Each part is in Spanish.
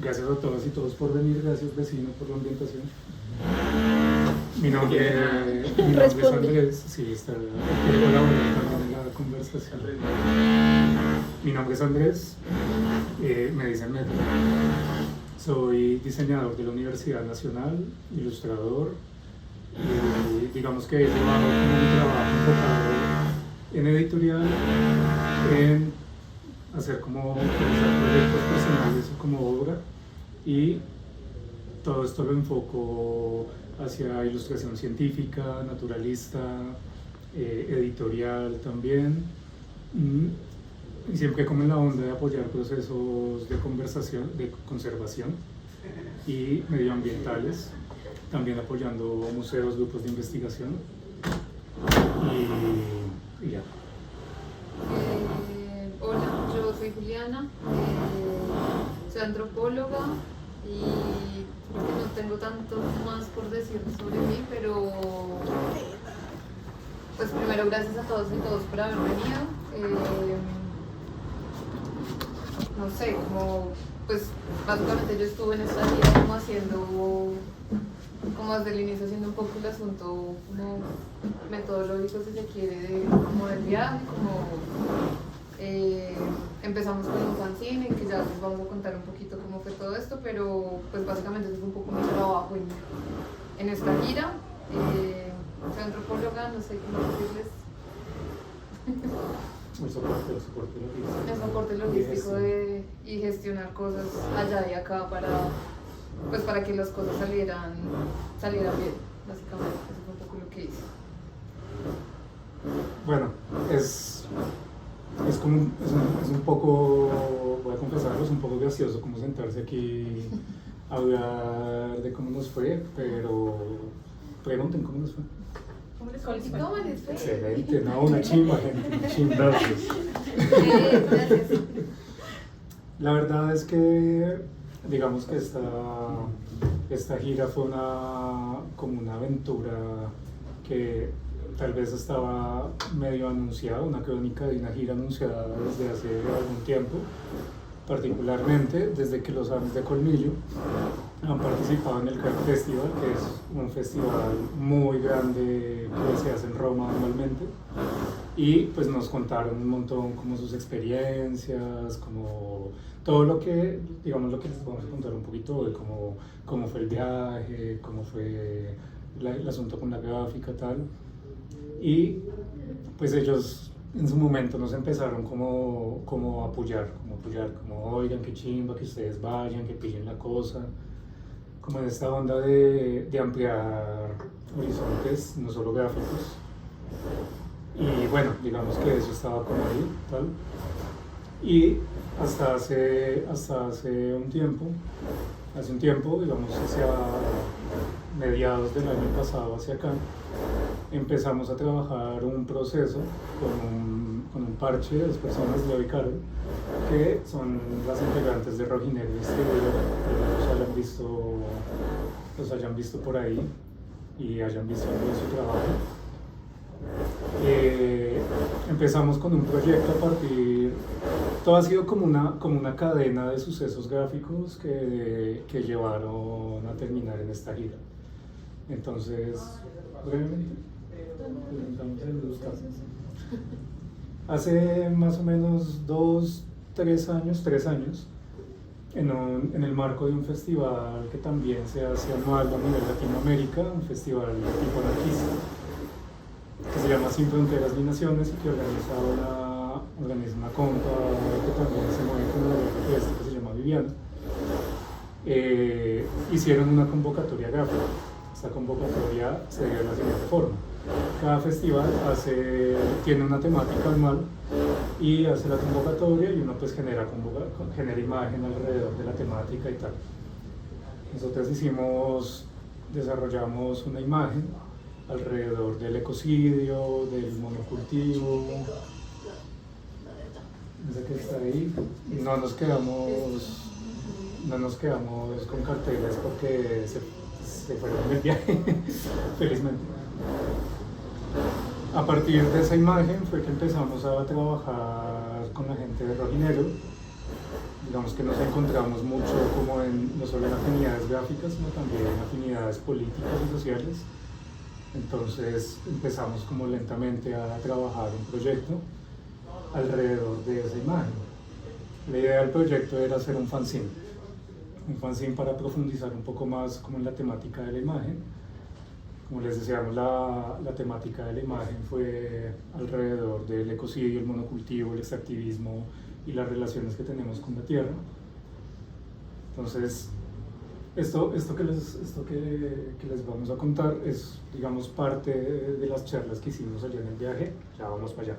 Gracias a todas y todos por venir, gracias vecino por la ambientación. Mi nombre es Andrés, sí, quiero colaborar también en la conversación. Mi nombre es Andrés, me dicen Metro. Soy diseñador de la Universidad Nacional, ilustrador, y digamos que he llevado un trabajo enfocado en editorial, en hacer como proyectos personales como obra, y todo esto lo enfoco hacia ilustración científica, naturalista, editorial también, y siempre como en la onda de apoyar procesos de conservación y medioambientales, también apoyando museos, grupos de investigación y ya. Hola, yo soy Juliana, soy antropóloga y creo que no tengo tanto más por decir sobre mí, pero pues primero gracias a todos y todos por haber venido. No sé, como pues básicamente yo estuve en esta vida como haciendo, como desde el inicio haciendo un poco el asunto como metodológico si se quiere, como del viaje, como empezamos con un fanzine en que ya les vamos a contar un poquito cómo fue todo esto, pero pues básicamente eso es un poco mi trabajo en esta gira. Soy antropóloga, no sé cómo decirles. El soporte logístico. El soporte logístico y gestionar cosas allá y acá para que las cosas salieran bien, básicamente. Eso fue un poco lo que hice. Bueno, es un poco, voy a confesarlo, es un poco gracioso como sentarse aquí a hablar de cómo nos fue, pero pregunten cómo nos fue. ¿Cómo les fue? Excelente, no, una chimba, gente, una chimba. Gracias. La verdad es que, digamos que esta gira fue como una aventura que tal vez estaba medio anunciada, una crónica de una gira anunciada desde hace algún tiempo, particularmente desde que los Aves de Colmillo han participado en el Crack Festival, que es un festival muy grande que se hace en Roma anualmente, y pues nos contaron un montón como sus experiencias, como todo lo que, digamos, lo que les vamos a contar un poquito de cómo fue el viaje, cómo fue el asunto con la gráfica, tal. Y pues ellos en su momento nos empezaron como a apoyar, como oigan, qué chimba, que ustedes vayan, que pillen la cosa, como en esta onda de ampliar horizontes, no solo gráficos. Y bueno, digamos que eso estaba como ahí, tal. Y hasta hace un tiempo, digamos hacia mediados del año pasado hacia acá, empezamos a trabajar un proceso con un parche de 2 personas, Leo y Carol, que son las integrantes de Rojinegro Distribuidor, que los hayan visto por ahí y hayan visto su trabajo. Empezamos con un proyecto a partir, todo ha sido como una cadena de sucesos gráficos que llevaron a terminar en esta gira. Entonces, brevemente, presentamos en 2 casos. Hace más o menos 3 años, en el marco de un festival que también se hace anual a nivel Latinoamérica, un festival tipo anarquista, que se llama Sin Fronteras ni Naciones y que organiza una compa que también se mueve con la fiesta, que se llama Viviana. Hicieron una convocatoria gráfica. Esta convocatoria se dio de la siguiente forma: cada festival tiene una temática anual y hace la convocatoria y uno pues genera imagen alrededor de la temática y tal. Nosotros desarrollamos una imagen alrededor del ecocidio, del monocultivo, esa que está ahí. No nos quedamos con carteles porque se fueron del viaje, felizmente. A partir de esa imagen fue que empezamos a trabajar con la gente de Rojinegro digamos que nos encontramos mucho como no solo en afinidades gráficas, sino también en afinidades políticas y sociales. Entonces empezamos como lentamente a trabajar un proyecto alrededor de esa imagen. La idea del proyecto era hacer un fanzine para profundizar un poco más como en la temática de la imagen. Como les decíamos, la temática de la imagen fue alrededor del ecocidio, el monocultivo, el extractivismo y las relaciones que tenemos con la tierra. Entonces, esto que les vamos a contar es, digamos, parte de las charlas que hicimos allá en el viaje. Ya vamos para allá.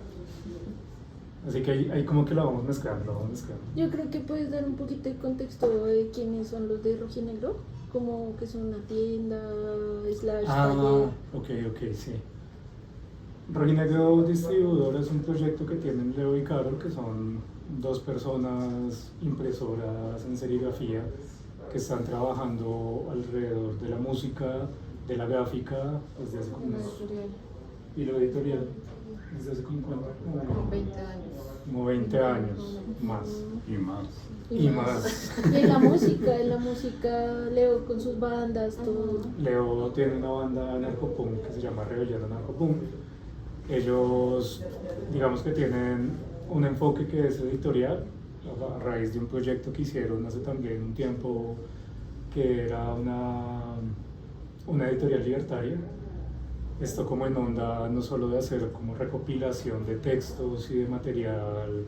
Así que ahí como que lo vamos mezclando. Yo creo que puedes dar un poquito de contexto de quiénes son los de Rojinegro, como que son una tienda, taller. Ok, sí. Rojinegro Distribuidor es un proyecto que tienen Leo y Carol, que son dos personas impresoras en serigrafía que están trabajando alrededor de la música, de la gráfica, desde hace como y lo editorial, desde hace como cuánto? Como 20 años. Como 20 años, más. Y más. Y en la música, Leo con sus bandas, todo. Leo tiene una banda narcopunk que se llama Rebelión Narcopunk. Ellos, digamos que tienen un enfoque que es editorial, a raíz de un proyecto que hicieron hace también un tiempo, que era una editorial libertaria. Esto como en onda no solo de hacer como recopilación de textos y de material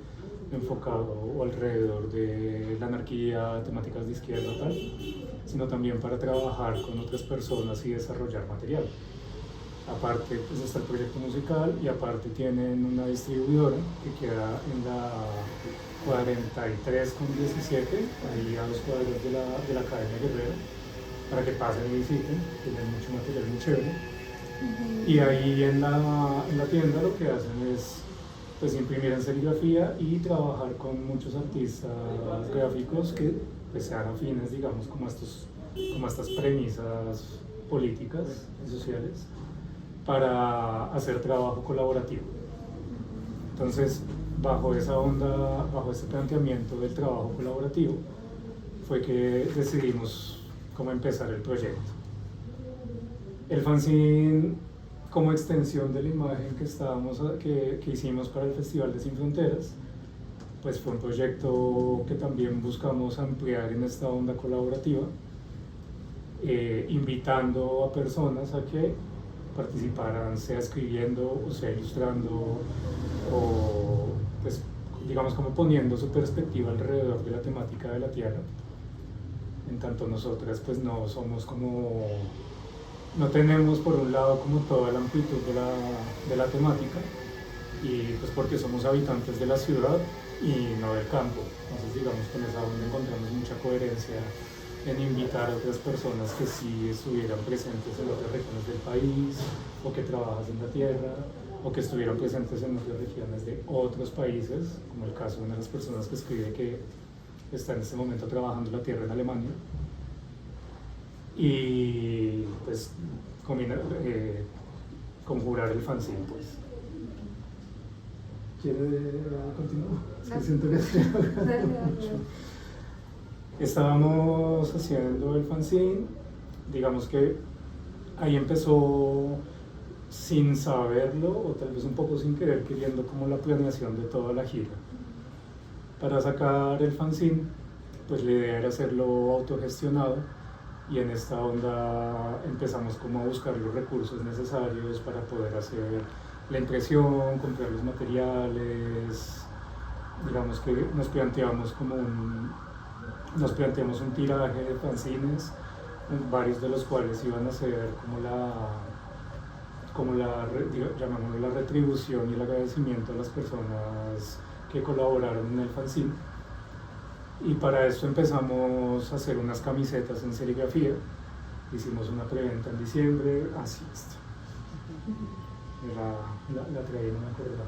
enfocado o alrededor de la anarquía, temáticas de izquierda tal, sino también para trabajar con otras personas y desarrollar material. Aparte pues está el proyecto musical y aparte tienen una distribuidora que queda en la 43 con 17, ahí a 2 cuadras de la Academia Guerrero, para que pasen y visiten, tienen mucho material muy chévere. Y ahí en la tienda lo que hacen es pues imprimir en serigrafía y trabajar con muchos artistas gráficos que pues sean afines, digamos, como estas premisas políticas y sociales, para hacer trabajo colaborativo. Entonces, bajo esa onda, bajo este planteamiento del trabajo colaborativo, fue que decidimos cómo empezar el proyecto. El fanzine, como extensión de la imagen que hicimos para el Festival de Sin Fronteras, pues fue un proyecto que también buscamos ampliar en esta onda colaborativa, invitando a personas a que participaran, sea escribiendo o sea ilustrando, o pues digamos como poniendo su perspectiva alrededor de la temática de la tierra. En tanto nosotras pues no somos como, no tenemos por un lado como toda la amplitud de la temática, y pues porque somos habitantes de la ciudad y no del campo. Entonces digamos que en esa onda encontramos mucha coherencia en invitar a otras personas que sí estuvieran presentes en otras regiones del país, o que trabajan en la tierra, o que estuvieran presentes en otras regiones de otros países, como el caso de una de las personas que escribe que está en este momento trabajando la tierra en Alemania. Y pues conjurar el fanzine, pues. ¿Quiere continuar? Es que siento que estábamos haciendo el fanzine, digamos que ahí empezó sin saberlo, o tal vez un poco sin querer, queriendo como la planeación de toda la gira. Para sacar el fanzine, pues la idea era hacerlo autogestionado, y en esta onda empezamos como a buscar los recursos necesarios para poder hacer la impresión, comprar los materiales. Digamos que nos planteamos un tiraje de fanzines, varios de los cuales iban a ser llamémoslo la retribución y el agradecimiento a las personas que colaboraron en el fanzine. Y para esto empezamos a hacer unas camisetas en serigrafía. Hicimos una preventa en diciembre, así está. La traía, no me acuerdo.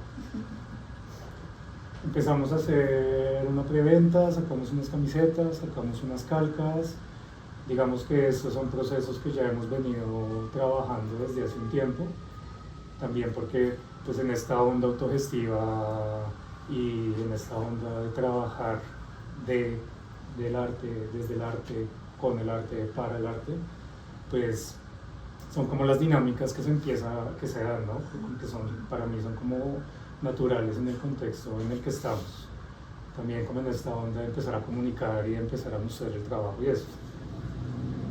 Empezamos a hacer una preventa, sacamos unas camisetas, sacamos unas calcas. Digamos que estos son procesos que ya hemos venido trabajando desde hace un tiempo. También porque pues en esta onda autogestiva y en esta onda de trabajar del arte, desde el arte, con el arte, para el arte, pues son como las dinámicas que se dan, ¿no? Que son, para mí son como naturales en el contexto en el que estamos. También como en esta onda de empezar a comunicar y de empezar a mostrar el trabajo y eso.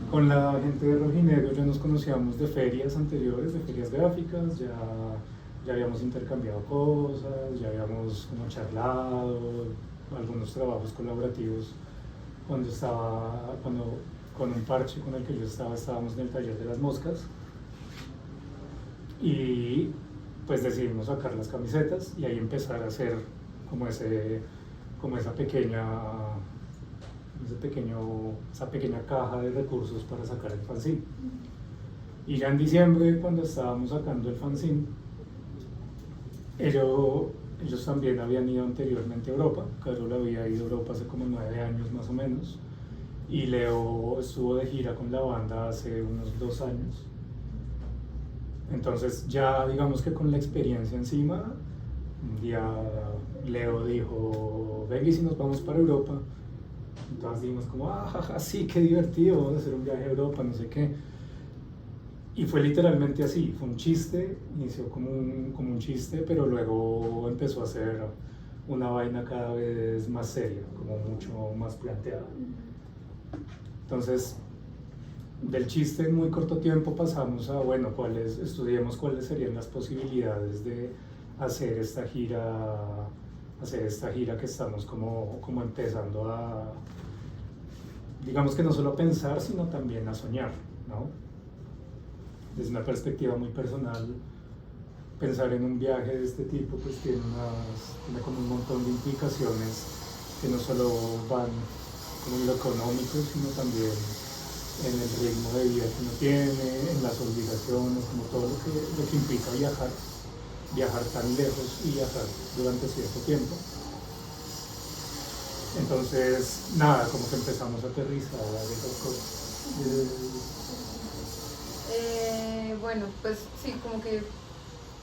Con la gente de Rojinegro ya nos conocíamos de ferias anteriores, de ferias gráficas, ya habíamos intercambiado cosas, ya habíamos como charlado, algunos trabajos colaborativos. Cuando con un parche con el que yo estábamos en el taller de las moscas y pues decidimos sacar las camisetas y ahí empezar a hacer como esa pequeña caja de recursos para sacar el fanzine. Y ya en diciembre, cuando estábamos sacando el fanzine, ellos también habían ido anteriormente a Europa. Carol había ido a Europa hace como 9 años más o menos, y Leo estuvo de gira con la banda hace unos 2 años. Entonces ya digamos que con la experiencia encima, un día Leo dijo, venga, y si nos vamos para Europa. Entonces dijimos como, jaja, sí, qué divertido, vamos a hacer un viaje a Europa, no sé qué. Y fue literalmente así, fue un chiste, inició como un chiste, pero luego empezó a ser una vaina cada vez más seria, como mucho más planteada. Entonces, del chiste en muy corto tiempo pasamos a, bueno, estudiemos cuáles serían las posibilidades de hacer esta gira que estamos como empezando a, digamos que no solo a pensar, sino también a soñar, ¿no? Desde una perspectiva muy personal, pensar en un viaje de este tipo pues tiene como un montón de implicaciones que no solo van como en lo económico, sino también en el ritmo de vida que uno tiene, en las obligaciones, como todo lo que implica viajar tan lejos y viajar durante cierto tiempo. Entonces, nada, como que empezamos a aterrizar esas cosas. Bueno, pues sí, como que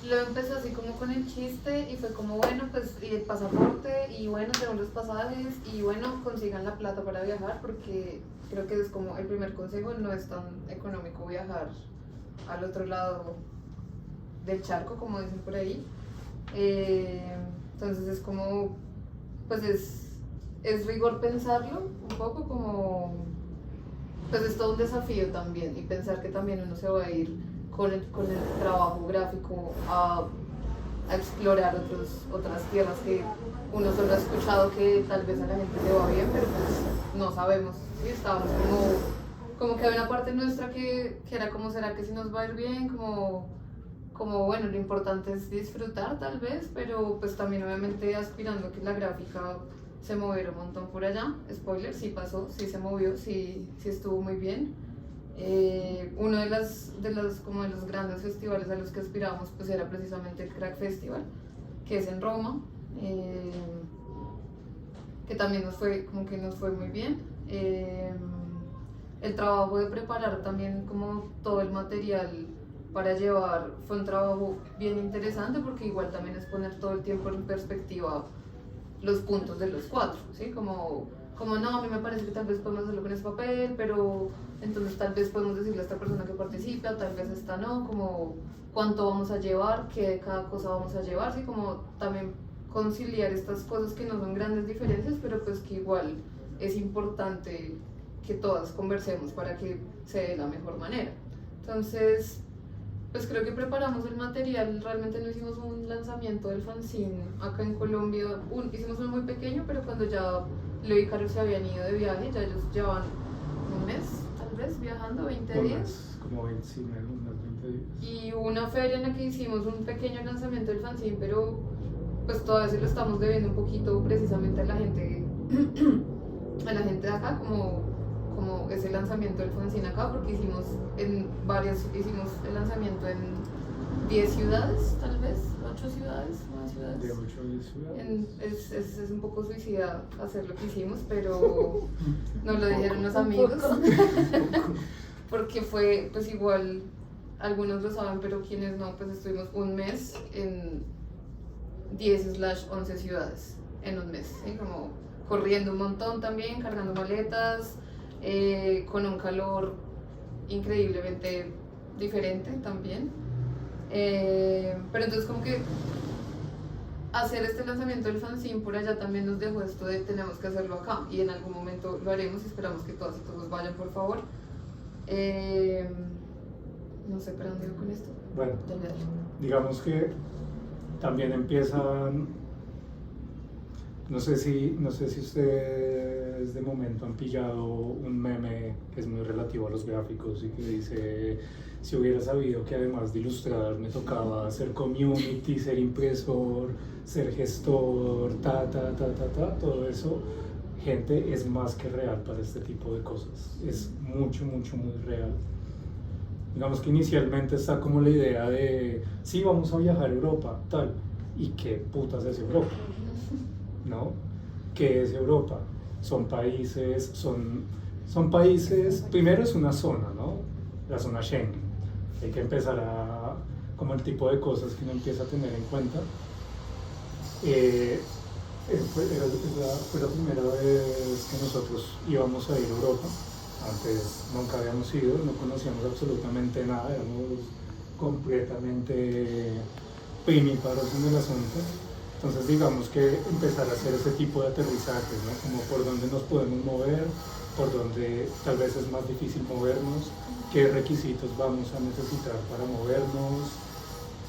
lo empezó así como con el chiste y fue como, bueno, pues y el pasaporte y bueno, tenemos los pasajes y bueno, consigan la plata para viajar, porque creo que es como el primer consejo, no es tan económico viajar al otro lado del charco, como dicen por ahí. Entonces es como, pues es rigor pensarlo un poco, como pues es todo un desafío también, y pensar que también uno se va a ir con el trabajo gráfico a explorar otras tierras que uno solo ha escuchado que tal vez a la gente le va bien, pero pues no sabemos. ¿Sí? Estábamos como que había una parte nuestra que era como, ¿será que si nos va a ir bien? Como bueno, lo importante es disfrutar tal vez, pero pues también obviamente aspirando a que la gráfica se moviera un montón por allá. Spoiler, sí pasó, sí se movió, sí estuvo muy bien. Uno de los grandes festivales a los que aspirábamos pues era precisamente el Crack Festival, que es en Roma, que también nos fue muy bien. El trabajo de preparar también como todo el material para llevar fue un trabajo bien interesante, porque igual también es poner todo el tiempo en perspectiva los puntos de los 4, ¿sí? Como no, a mí me parece que tal vez podemos hacerlo con ese papel, pero entonces tal vez podemos decirle a esta persona que participe, o tal vez esta no, como cuánto vamos a llevar, qué de cada cosa vamos a llevar, ¿sí? Como también conciliar estas cosas que no son grandes diferencias, pero pues que igual es importante que todas conversemos para que se dé de la mejor manera. Entonces, pues creo que preparamos el material, realmente no hicimos un lanzamiento del fanzine acá en Colombia, hicimos uno muy pequeño, pero cuando ya Leo y Carlos se habían ido de viaje, ya ellos llevaban un mes, tal vez, viajando, 20 días. Como 20 días. Y hubo una feria en la que hicimos un pequeño lanzamiento del fanzine, pero pues todavía se lo estamos debiendo un poquito precisamente a la gente de acá, como ese lanzamiento del fanzine acá, porque hicimos el lanzamiento en 10 ciudades, tal vez, 8 ciudades, 9 ciudades. De 8 a 10 ciudades. Es un poco suicida hacer lo que hicimos, pero nos lo dijeron los amigos, porque fue, pues igual, algunos lo saben, pero quienes no, pues estuvimos un mes en 10/11 ciudades, en un mes, ¿sí? Como corriendo un montón también, cargando maletas, con un calor increíblemente diferente también. Pero entonces como que hacer este lanzamiento del fanzine por allá también nos dejó esto de tenemos que hacerlo acá, y en algún momento lo haremos y esperamos que todas y todos vayan, por favor. No sé para dónde iba con esto. Bueno, Dale, dale. digamos que también empiezan, no sé si ustedes de momento han pillado un meme que es muy relativo a los gráficos y que dice: si hubiera sabido que además de ilustrar me tocaba hacer community, ser impresor, ser gestor, todo eso, gente, es más que real para este tipo de cosas. Es mucho, muy real. Digamos que inicialmente está como la idea de, sí, vamos a viajar a Europa, tal. ¿Y qué putas es Europa? ¿No? ¿Qué es Europa? Son países, primero es una zona, ¿no? La zona Schengen. Hay que empezar a, como el tipo de cosas que uno empieza a tener en cuenta. Fue la primera vez que nosotros íbamos a ir a Europa. Antes nunca habíamos ido, no conocíamos absolutamente nada, éramos completamente primíparos en el asunto. Entonces digamos que empezar a hacer ese tipo de aterrizajes, ¿no? Como por dónde nos podemos mover, por dónde tal vez es más difícil movernos, qué requisitos vamos a necesitar para movernos,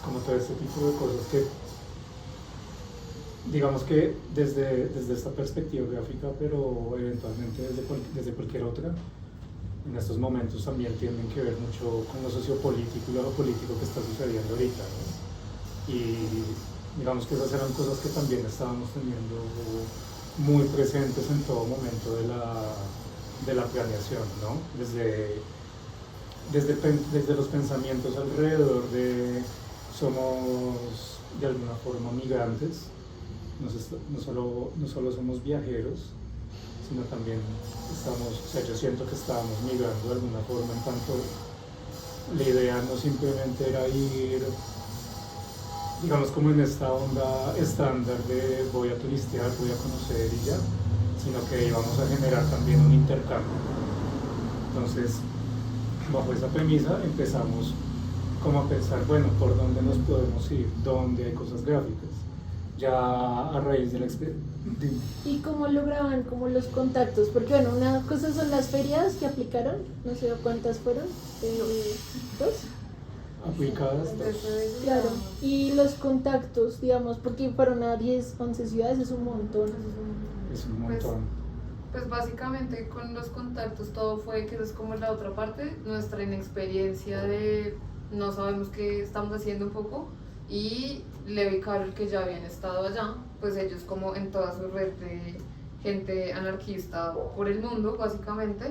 como todo este tipo de cosas que digamos que desde esta perspectiva gráfica, pero eventualmente desde cualquier otra, en estos momentos también tienen que ver mucho con lo sociopolítico y lo político que está sucediendo ahorita, ¿no? Y digamos que esas eran cosas que también estábamos teniendo muy presentes en todo momento de la planeación, ¿no? Desde los pensamientos alrededor de somos de alguna forma migrantes, no solo somos viajeros, sino también yo siento que estábamos migrando de alguna forma, en tanto la idea no simplemente era ir, digamos, como en esta onda estándar de voy a turistear, voy a conocer y ya, sino que íbamos a generar también un intercambio. Entonces, bajo esa premisa empezamos como a pensar, bueno, ¿por dónde nos podemos ir? ¿Dónde hay cosas gráficas? Ya a raíz de la experiencia. ¿Y cómo lograban como los contactos? Porque bueno, una cosa son las ferias que aplicaron, no sé cuántas fueron, ¿2? Aplicadas, Claro, y los contactos, digamos, porque fueron a 10, 11 ciudades, es un montón. es un montón. Pues básicamente con los contactos todo fue, que es como la otra parte, nuestra inexperiencia de no sabemos qué estamos haciendo un poco, y Levi y Carol, que ya habían estado allá, pues ellos como en toda su red de gente anarquista por el mundo básicamente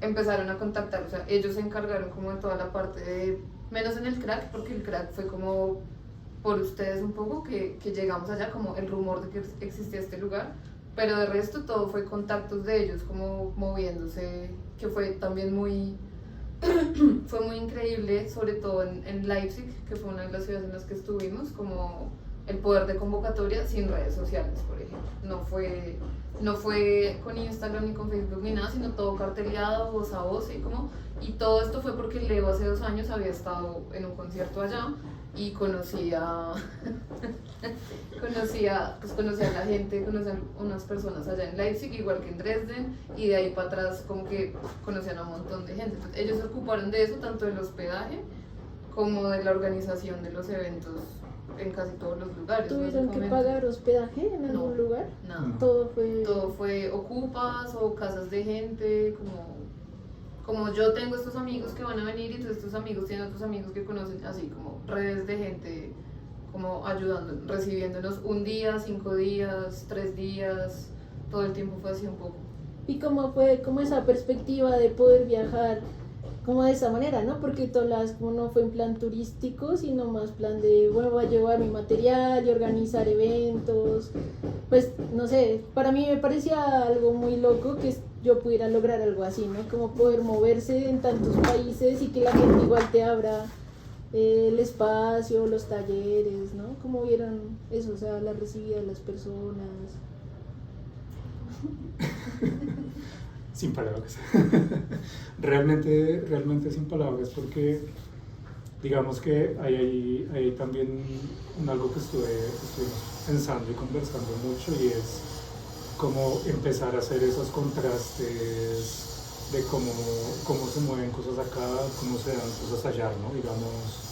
empezaron a contactar, o sea, ellos se encargaron como de toda la parte de, menos en el crack, porque el crack fue como por ustedes un poco que llegamos allá, como el rumor de que existía este lugar, pero de resto todo fue contactos de ellos como moviéndose, que fue también muy fue muy increíble, sobre todo en Leipzig, que fue una de las ciudades en las que estuvimos, como el poder de convocatoria sin redes sociales, por ejemplo. No fue con Instagram ni con Facebook ni nada, sino todo carteleado, voz a voz, y todo esto fue porque Leo hace 2 años había estado en un concierto allá y conocía a la gente, conocía a unas personas allá en Leipzig, igual que en Dresden, y de ahí para atrás como que conocían a un montón de gente. Entonces, ellos se ocuparon de eso, tanto del hospedaje como de la organización de los eventos en casi todos los lugares. ¿Tuvieron que pagar hospedaje en algún lugar? Nada. Todo fue ocupas o casas de gente, como yo tengo estos amigos que van a venir y todos estos amigos tienen otros amigos que conocen, así como redes de gente como ayudando, recibiéndonos 1 día, 5 días, 3 días, todo el tiempo fue así un poco. ¿Y cómo fue como esa perspectiva de poder viajar como de esa manera, ¿no? Porque todas como no fue en plan turístico, sino más plan de, bueno, voy a llevar mi material y organizar eventos. Pues, no sé, para mí me parecía algo muy loco que yo pudiera lograr algo así, ¿no? Como poder moverse en tantos países y que la gente igual te abra el espacio, los talleres, ¿no? ¿Cómo vieron eso? O sea, la recibida de las personas. Sin palabras. Realmente sin palabras, porque digamos que hay también algo que estuvimos pensando y conversando mucho, y es cómo empezar a hacer esos contrastes de cómo se mueven cosas acá, cómo se dan cosas allá, ¿no? Digamos,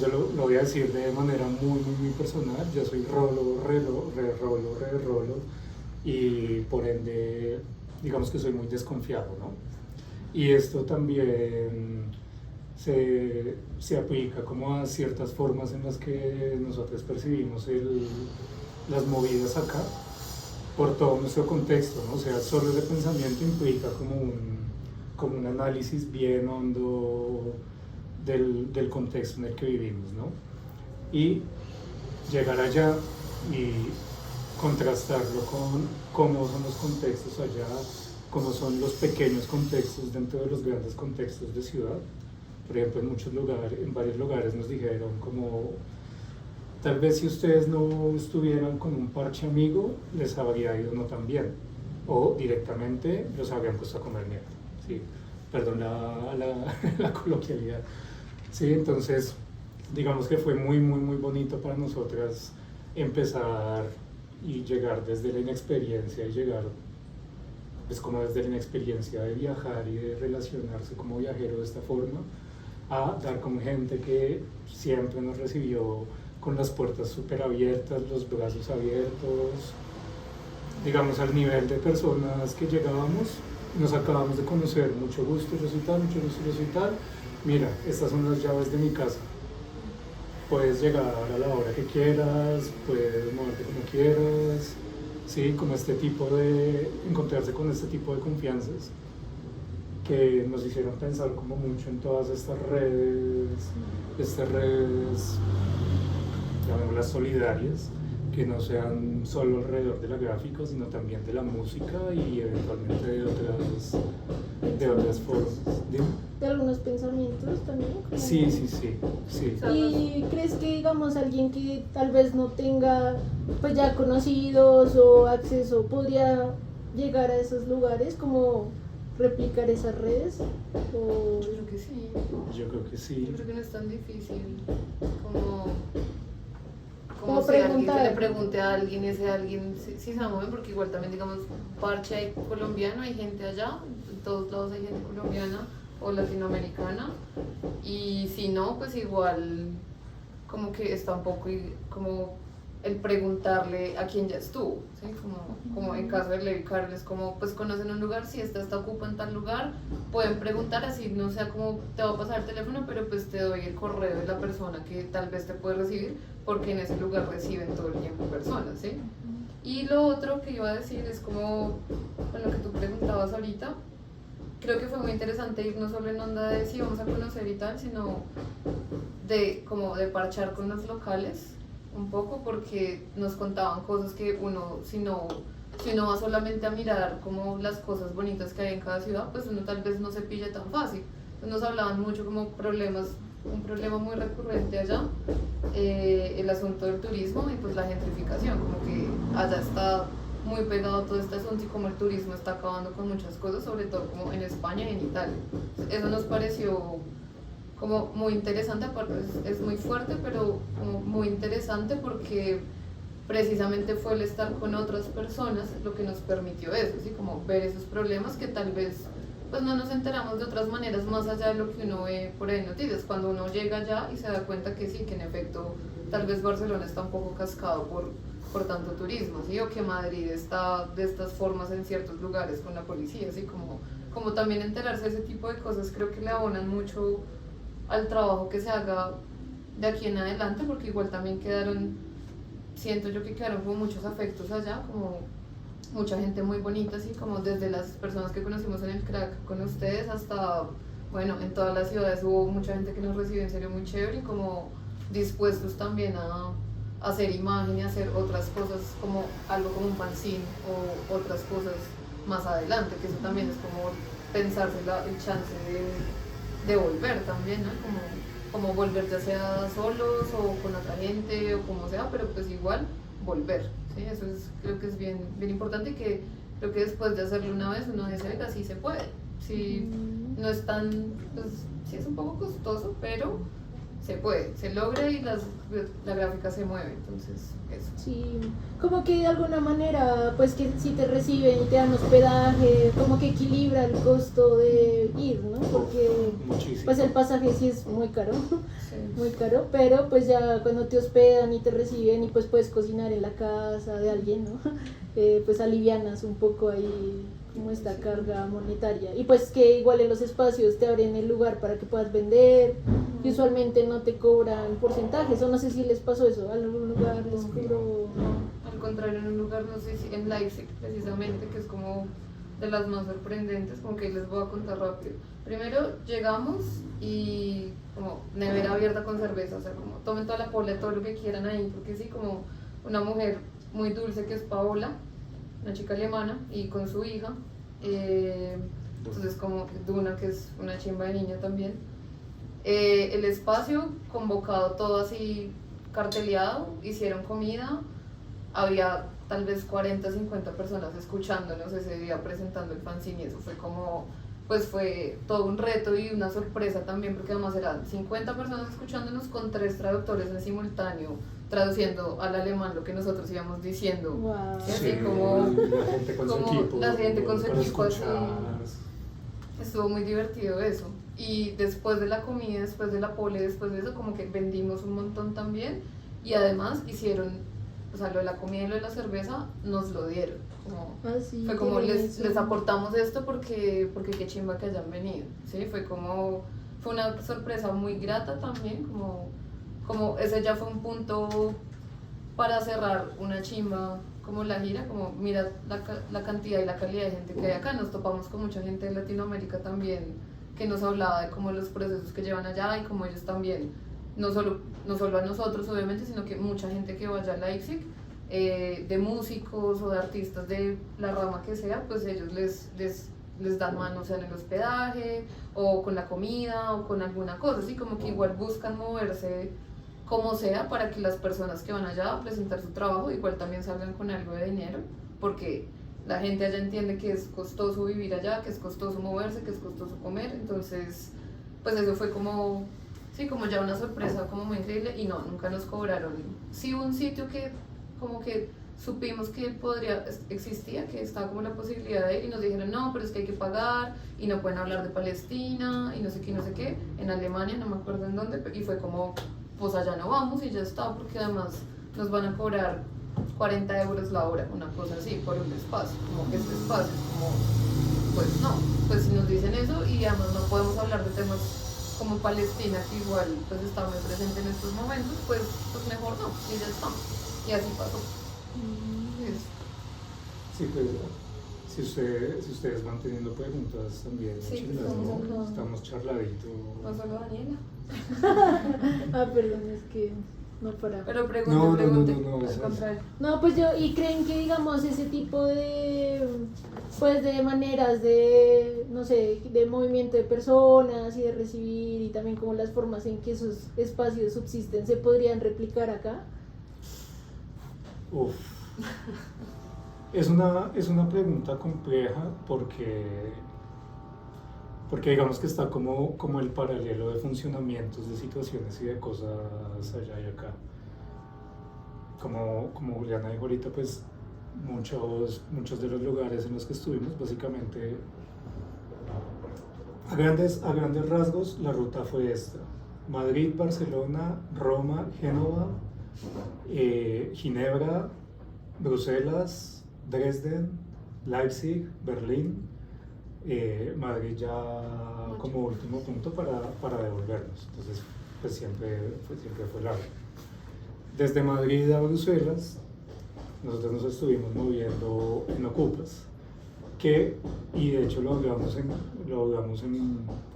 yo lo voy a decir de manera muy personal. Yo soy rolo, re rolo, y por ende, digamos que soy muy desconfiado, ¿no? Y esto también se aplica como a ciertas formas en las que nosotros percibimos las movidas acá, por todo nuestro contexto, ¿no? O sea, solo ese pensamiento implica como un análisis bien hondo del contexto en el que vivimos, ¿no? Y llegar allá y contrastarlo con cómo son los contextos allá, cómo son los pequeños contextos dentro de los grandes contextos de ciudad. Por ejemplo, en varios lugares nos dijeron como, tal vez si ustedes no estuvieran con un parche amigo, les habría ido no tan bien, o directamente los habrían puesto a comer mierda, ¿sí? Perdón la coloquialidad. Sí, entonces, digamos que fue muy bonito para nosotras empezar y llegar desde la inexperiencia, y llegar pues como desde la inexperiencia de viajar y de relacionarse como viajero de esta forma, a dar con gente que siempre nos recibió con las puertas súper abiertas, los brazos abiertos, digamos, al nivel de personas que llegábamos. Nos acabamos de conocer, mucho gusto, yo soy tal, mucho gusto, yo soy tal, mira, estas son las llaves de mi casa, puedes llegar a la hora que quieras, puedes moverte como quieras, sí, como encontrarse con este tipo de confianzas que nos hicieron pensar como mucho en todas estas redes, llamémoslas solidarias, que no sean solo alrededor de la gráfica, sino también de la música y eventualmente de otras formas. ¿Dime? De algunos pensamientos también. Sí. ¿Y crees que, digamos, alguien que tal vez no tenga pues ya conocidos o acceso podría llegar a esos lugares, como replicar esas redes? O... Yo creo que sí. Yo creo que sí. Yo creo que no es tan difícil como Como si alguien preguntar. que le pregunte a alguien, ese alguien si se mueve, porque igual también, digamos, parche hay colombiano, hay gente allá, en todos lados hay gente colombiana o latinoamericana, y si no, pues igual como que está un poco como el preguntarle a quién ya estuvo, ¿sí? Como en caso de Levi Carles, como pues conocen un lugar, si esta está ocupa en tal lugar, pueden preguntar, así no sea como te va a pasar el teléfono, pero pues te doy el correo de la persona que tal vez te puede recibir, porque en ese lugar reciben todo el tiempo personas, ¿sí? Y lo otro que iba a decir es como con lo que tú preguntabas ahorita, creo que fue muy interesante ir no solo en onda de si vamos a conocer y tal, sino como de parchar con los locales un poco, porque nos contaban cosas que uno, si no va solamente a mirar como las cosas bonitas que hay en cada ciudad, pues uno tal vez no se pilla tan fácil. Entonces nos hablaban mucho como un problema muy recurrente allá, el asunto del turismo y pues la gentrificación, como que allá está muy pegado todo este asunto, y como el turismo está acabando con muchas cosas, sobre todo como en España y en Italia. Eso nos pareció como muy interesante, aparte es muy fuerte, pero como muy interesante, porque precisamente fue el estar con otras personas lo que nos permitió eso, ¿sí? Como ver esos problemas que tal vez pues no nos enteramos de otras maneras más allá de lo que uno ve por ahí en noticias, cuando uno llega allá y se da cuenta que sí, que en efecto tal vez Barcelona está un poco cascado por tanto turismo, ¿sí? O que Madrid está de estas formas en ciertos lugares con la policía, ¿sí? Como también enterarse de ese tipo de cosas, creo que le abonan mucho al trabajo que se haga de aquí en adelante, porque igual también siento yo que quedaron como muchos afectos allá, como mucha gente muy bonita, así como desde las personas que conocimos en el Crack con ustedes hasta, bueno, en todas las ciudades hubo mucha gente que nos recibió en serio muy chévere, y como dispuestos también a hacer imagen y hacer otras cosas, como algo como un fanzine o otras cosas más adelante, que eso también es como pensarse el chance de volver también, ¿no? Como volver, ya sea solos o con otra gente o como sea, pero pues igual volver, ¿sí? Eso es, creo que es bien, bien importante y que creo que después de hacerlo una vez uno dice, venga, sí se puede. Sí, no es tan, pues sí es un poco costoso, pero se puede, se logra y la gráfica se mueve, entonces eso. Sí, como que de alguna manera, pues que si te reciben y te dan hospedaje, como que equilibra el costo de ir, ¿no? Porque Muchísimo. pues el pasaje sí es muy caro, Sí. muy caro, pero pues ya cuando te hospedan y te reciben y pues puedes cocinar en la casa de alguien, ¿no? Pues alivianas un poco ahí como esta carga monetaria. Y pues que igual en los espacios te abren el lugar para que puedas vender, y usualmente no te cobran porcentajes, o no sé si les pasó eso, a algún lugar les cobró... Al contrario, en un lugar, no sé si en Leipzig precisamente, que es como de las más sorprendentes, como que les voy a contar rápido. Primero llegamos y como nevera abierta con cerveza, o sea, como tomen toda la pola, todo lo que quieran ahí, porque sí, como una mujer muy dulce que es Paola, una chica alemana, y con su hija, entonces como Duna, que es una chimba de niña también. El espacio convocado todo así carteleado, hicieron comida, había tal vez 40 o 50 personas escuchándonos ese día presentando el fanzine y eso fue como, pues fue todo un reto y una sorpresa también porque además eran 50 personas escuchándonos con 3 traductores en simultáneo traduciendo al alemán lo que nosotros íbamos diciendo. Wow. Y así Sí, como la gente con su como equipo. la gente con su para equipo así. escuchar. Estuvo muy divertido eso. Y después de la comida, después de la pole, después de eso, como que vendimos un montón también. Y además hicieron, o sea, lo de la comida y lo de la cerveza, nos lo dieron. Como, Sí, fue como les eso. aportamos esto porque qué chimba que hayan venido. ¿Sí? Fue como, fue una sorpresa muy grata también, como ese ya fue un punto para cerrar una chimba como la gira, como mira la cantidad y la calidad de gente que hay acá. Nos topamos con mucha gente de Latinoamérica también que nos hablaba de cómo los procesos que llevan allá y cómo ellos también, no solo a nosotros obviamente, sino que mucha gente que vaya a Leipzig, de músicos o de artistas de la rama que sea, pues ellos les dan mano, o sea, en el hospedaje o con la comida o con alguna cosa, así como que igual buscan moverse como sea para que las personas que van allá a presentar su trabajo igual también salgan con algo de dinero, porque la gente allá entiende que es costoso vivir allá, que es costoso moverse, que es costoso comer, entonces pues eso fue como, sí, como ya una sorpresa como muy increíble y no, nunca nos cobraron. Sí hubo un sitio que como que supimos que existía, que estaba como la posibilidad de ir y nos dijeron no, pero es que hay que pagar y no pueden hablar de Palestina y no sé qué, no sé qué, en Alemania, no me acuerdo en dónde, y fue como, pues allá no vamos y ya está, porque además nos van a cobrar 40 euros la hora, una cosa así, por un espacio, como que este espacio es como, pues no, pues si nos dicen eso y además no podemos hablar de temas como Palestina, que igual pues está muy presente en estos momentos, pues mejor no, y ya está, y así pasó. Sí, pues si ustedes van teniendo preguntas también, Sí, échenlas, ¿no? estamos acá. Estamos charladitos. No solo Daniela. Perdón, es que no para. Pero No, pregunte, no, al eso es- contrario. No, pues yo, y creen que digamos ese tipo de, pues de maneras de, no sé, de movimiento de personas y de recibir y también como las formas en que esos espacios subsisten, ¿se podrían replicar acá? Uf. Es una pregunta compleja porque digamos que está como el paralelo de funcionamientos de situaciones y de cosas allá y acá. Como Juliana dijo ahorita, pues muchos de los lugares en los que estuvimos, básicamente, a grandes rasgos, la ruta fue esta: Madrid, Barcelona, Roma, Génova, Ginebra, Bruselas, Dresden, Leipzig, Berlín, Madrid ya como último punto para devolvernos. Entonces, pues siempre fue largo. Desde Madrid a Bruselas, nosotros nos estuvimos moviendo en Ocupas, y de hecho lo hablamos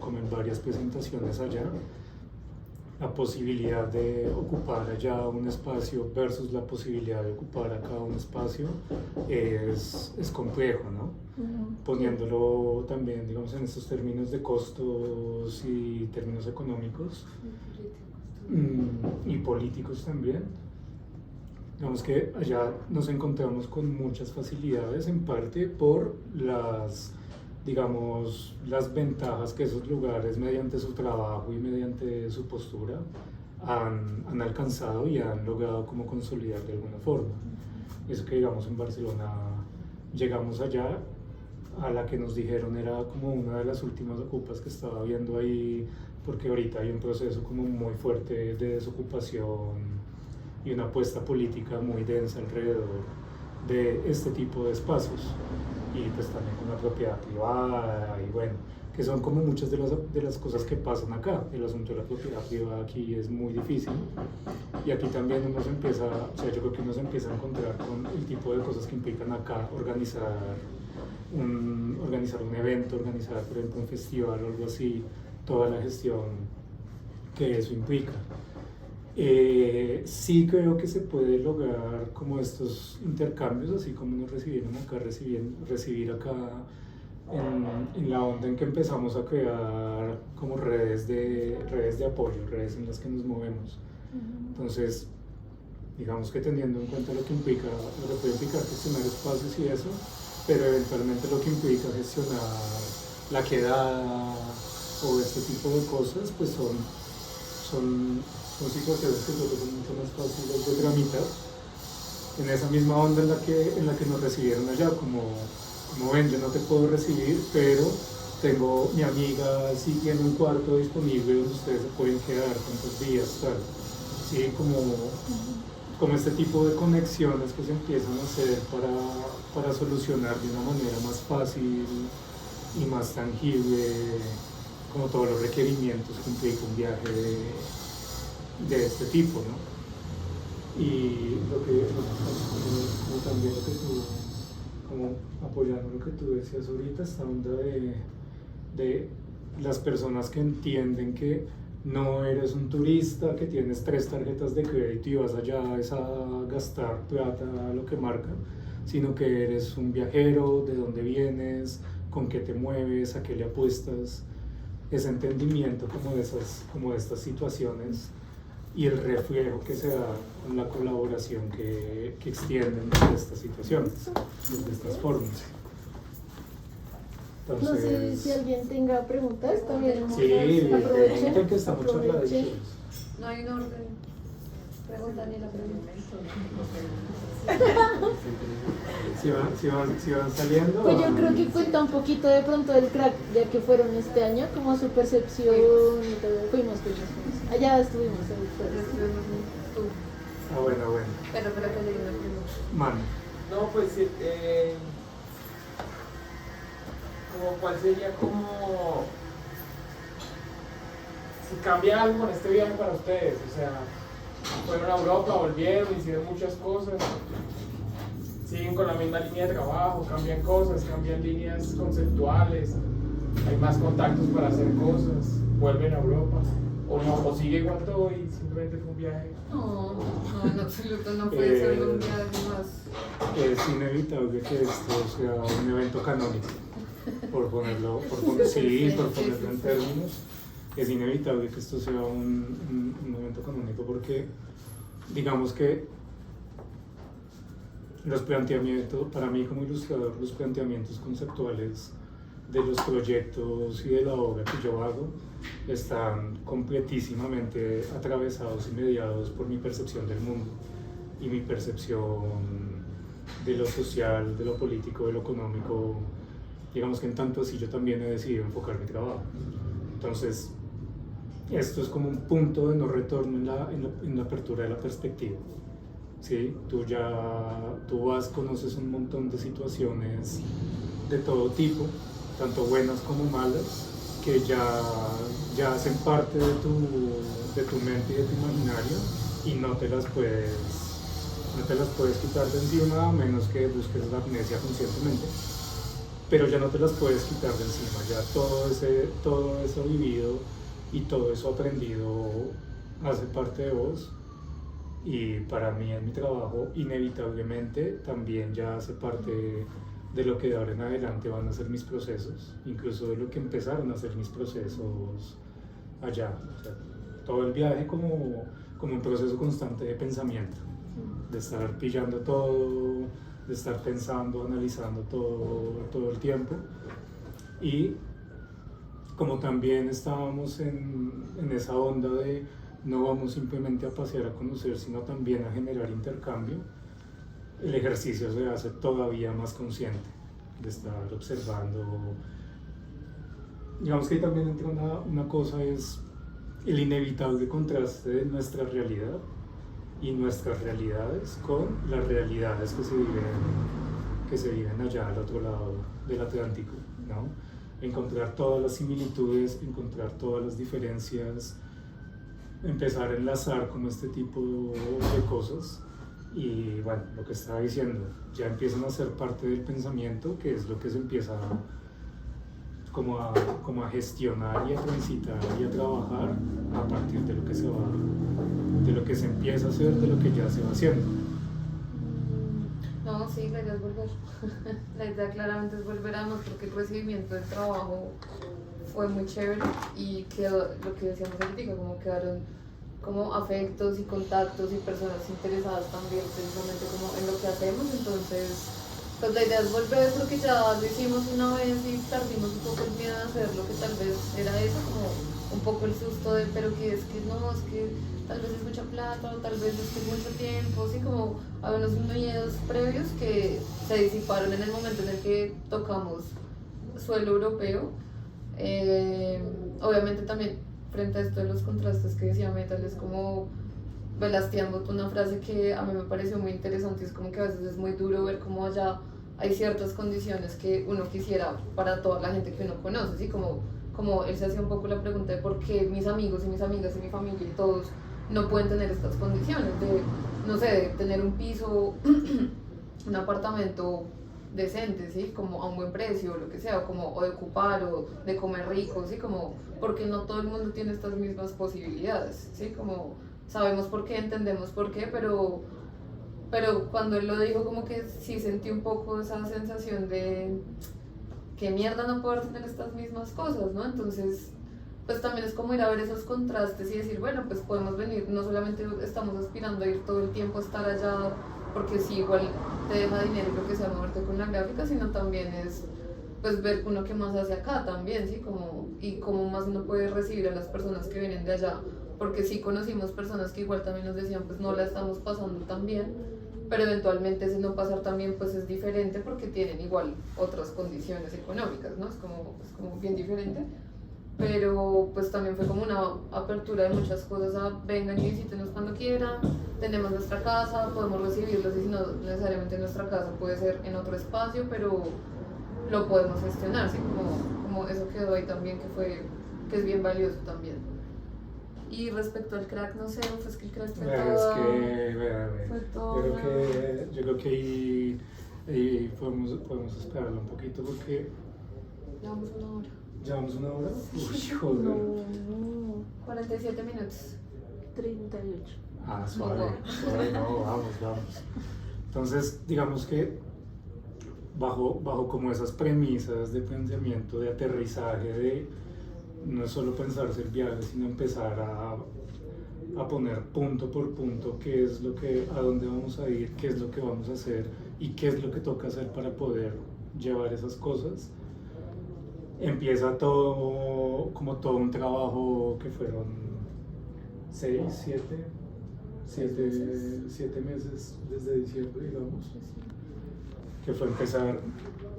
como en varias presentaciones allá, la posibilidad de ocupar allá un espacio versus la posibilidad de ocupar acá un espacio es complejo, ¿no? Poniéndolo también, digamos, en estos términos de costos y términos económicos y políticos también. digamos que allá nos encontramos con muchas facilidades, en parte por digamos, las ventajas que esos lugares, mediante su trabajo y mediante su postura, han alcanzado y han logrado como consolidar de alguna forma. Eso que, digamos, en Barcelona llegamos allá, a la que nos dijeron era como una de las últimas ocupas que estaba viendo ahí, porque ahorita hay un proceso como muy fuerte de desocupación y una apuesta política muy densa alrededor de este tipo de espacios, y pues también con la propiedad privada, y bueno, que son como muchas de las cosas que pasan acá. El asunto de la propiedad privada aquí es muy difícil, y aquí también uno se empieza, o sea, yo creo que uno se empieza a encontrar con el tipo de cosas que implican acá organizar un evento, organizar por ejemplo un festival o algo así, toda la gestión que eso implica. Sí creo que se puede lograr como estos intercambios, así como nos recibieron acá, recibir acá en la onda en que empezamos a crear como redes de apoyo, redes en las que nos movemos. Entonces, digamos que teniendo en cuenta lo que implica, lo que puede implicar gestionar espacios y eso, pero eventualmente lo que implica gestionar la quedada o este tipo de cosas, pues son situaciones que creo que son mucho más fáciles de tramitar. En esa misma onda en la que nos recibieron allá, como ven, yo no te puedo recibir, pero tengo mi amiga, sí tiene un cuarto disponible donde ustedes se pueden quedar tantos días, tal. Sí, como este tipo de conexiones que se empiezan a hacer para solucionar de una manera más fácil y más tangible como todos los requerimientos que implica un viaje de este tipo, ¿no? Y como también lo que tú, como apoyando lo que tú decías ahorita, esta onda de las personas que entienden que no eres un turista, que tienes 3 tarjetas de crédito y vas allá a gastar plata a lo que marca, sino que eres un viajero, de dónde vienes, con qué te mueves, a qué le apuestas, ese entendimiento como de estas situaciones y el reflejo que se da con la colaboración que extienden de estas situaciones, de estas formas. Entonces, no sé si alguien tenga preguntas también. Sí, Aprovechen. que está mucho Aprovechen. No hay un orden. Pregunta ni la pregunta. Si van saliendo. Pues yo creo que cuenta un poquito de pronto del crack, ya que fueron este año, como su percepción y todo. Fuimos. Allá estuvimos. Bueno. Pero que le digo una pregunta. Mano. No, pues, ¿cuál sería como si cambia algo con este viaje para ustedes? O sea, fueron a Europa, volvieron, hicieron muchas cosas, siguen con la misma línea de trabajo, cambian cosas, cambian líneas conceptuales, hay más contactos para hacer cosas, vuelven a Europa, o sigue igual todo y simplemente fue un viaje. No, en absoluto no puede ser un viaje más. Es inevitable que esto sea un evento canónico, por ponerlo en términos. Es inevitable que esto sea un evento canónico porque digamos que los planteamientos, para mí como ilustrador, los planteamientos conceptuales de los proyectos y de la obra que yo hago están completísimamente atravesados y mediados por mi percepción del mundo y mi percepción de lo social, de lo político, de lo económico. Digamos que en tanto así yo también he decidido enfocar mi trabajo. Entonces, esto es como un punto de no retorno en la apertura de la perspectiva. ¿Sí? Tú conoces un montón de situaciones de todo tipo, tanto buenas como malas, que ya hacen parte de tu mente y de tu imaginario y no te las puedes quitar de encima a menos que busques la amnesia conscientemente. Pero ya no te las puedes quitar de encima, ya todo eso vivido y todo eso aprendido hace parte de vos, y para mí en mi trabajo inevitablemente también ya hace parte de lo que de ahora en adelante van a ser mis procesos, incluso de lo que empezaron a ser mis procesos allá. O sea, todo el viaje como un proceso constante de pensamiento. de estar pillando todo, de estar pensando, analizando todo el tiempo. Y como también estábamos en esa onda de no vamos simplemente a pasear a conocer, sino también a generar intercambio, el ejercicio se hace todavía más consciente de estar observando. Digamos que ahí también entra una cosa, es el inevitable contraste de nuestra realidad y nuestras realidades con las realidades que se viven allá al otro lado del Atlántico, ¿no? Encontrar todas las similitudes, encontrar todas las diferencias, empezar a enlazar como este tipo de cosas. Y bueno, lo que estaba diciendo, ya empiezan a ser parte del pensamiento, que es lo que se empieza como a gestionar y a transitar y a trabajar a partir de lo que de lo que se empieza a hacer, de lo que ya se va haciendo. No, sí, la idea es volver. La idea claramente es volver, además porque el recibimiento del trabajo fue muy chévere y quedó, lo que decíamos ahorita, como quedaron como afectos y contactos y personas interesadas también precisamente como en lo que hacemos. Entonces pues la idea es volver porque ya lo hicimos una vez y perdimos un poco el miedo de hacer lo que tal vez era eso, como un poco el susto de pero que es que no, es que tal vez es mucha plata o tal vez es que es mucho tiempo, así como había unos miedos previos que se disiparon en el momento en el que tocamos suelo europeo. Obviamente también frente a esto de los contrastes que decía Metal, es como Belastián una frase que a mí me pareció muy interesante, es como que a veces es muy duro ver cómo allá hay ciertas condiciones que uno quisiera para toda la gente que uno conoce, ¿sí? Como él se hacía un poco la pregunta de por qué mis amigos y mis amigas y mi familia y todos no pueden tener estas condiciones de, no sé, de tener un piso, un apartamento decente, ¿sí? Como a un buen precio o lo que sea, o de ocupar o de comer rico, ¿sí? Como porque no todo el mundo tiene estas mismas posibilidades, ¿sí? Como sabemos por qué, entendemos por qué, pero cuando él lo dijo como que sí sentí un poco esa sensación de qué mierda no poder tener estas mismas cosas, ¿no? Entonces pues también es como ir a ver esos contrastes y decir, bueno, pues podemos venir, no solamente estamos aspirando a ir todo el tiempo a estar allá porque sí, igual te deja dinero y lo que sea moverte con la gráfica, sino también es pues ver uno que más hace acá también, ¿sí? Y cómo más uno puede recibir a las personas que vienen de allá, porque sí conocimos personas que igual también nos decían, pues no la estamos pasando tan bien, pero eventualmente ese no pasar también pues es diferente porque tienen igual otras condiciones económicas, ¿no? Es como bien diferente. Pero pues también fue como una apertura de muchas cosas a vengan y visítenos cuando quieran, tenemos nuestra casa, podemos recibirlos y si no necesariamente nuestra casa puede ser en otro espacio, pero lo podemos gestionar, ¿sí? Como eso quedó ahí también que es bien valioso también. Y respecto al crack, no sé, pues que el crack fue todo... Yo creo que ahí podemos esperarlo un poquito porque... Llevamos una hora. ¿Llevamos una hora? Uy, joder. No, 47 minutos. 38. Ah, suave, no, vamos. Entonces, digamos que bajo como esas premisas de pensamiento, de aterrizaje, de no es solo pensarse el viaje, sino empezar a poner punto por punto qué es a dónde vamos a ir, qué es lo que vamos a hacer y qué es lo que toca hacer para poder llevar esas cosas. Empieza todo un trabajo que fueron 7 meses desde diciembre, digamos, que fue empezar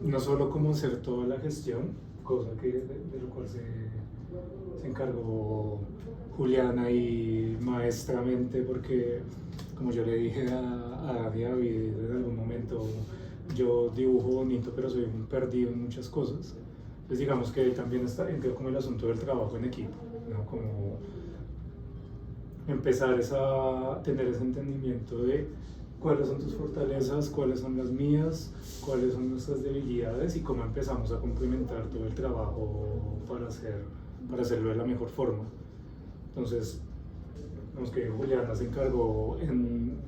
no solo como hacer toda la gestión, cosa de lo cual se encargó Juliana y maestramente, porque como yo le dije a David en algún momento, yo dibujo bonito pero soy un perdido en muchas cosas. Entonces digamos que también entró como el asunto del trabajo en equipo, ¿no? Como empezar a tener ese entendimiento de cuáles son tus fortalezas, cuáles son las mías, cuáles son nuestras debilidades y cómo empezamos a complementar todo el trabajo para hacerlo de la mejor forma. Entonces, digamos que Juliana se encargó en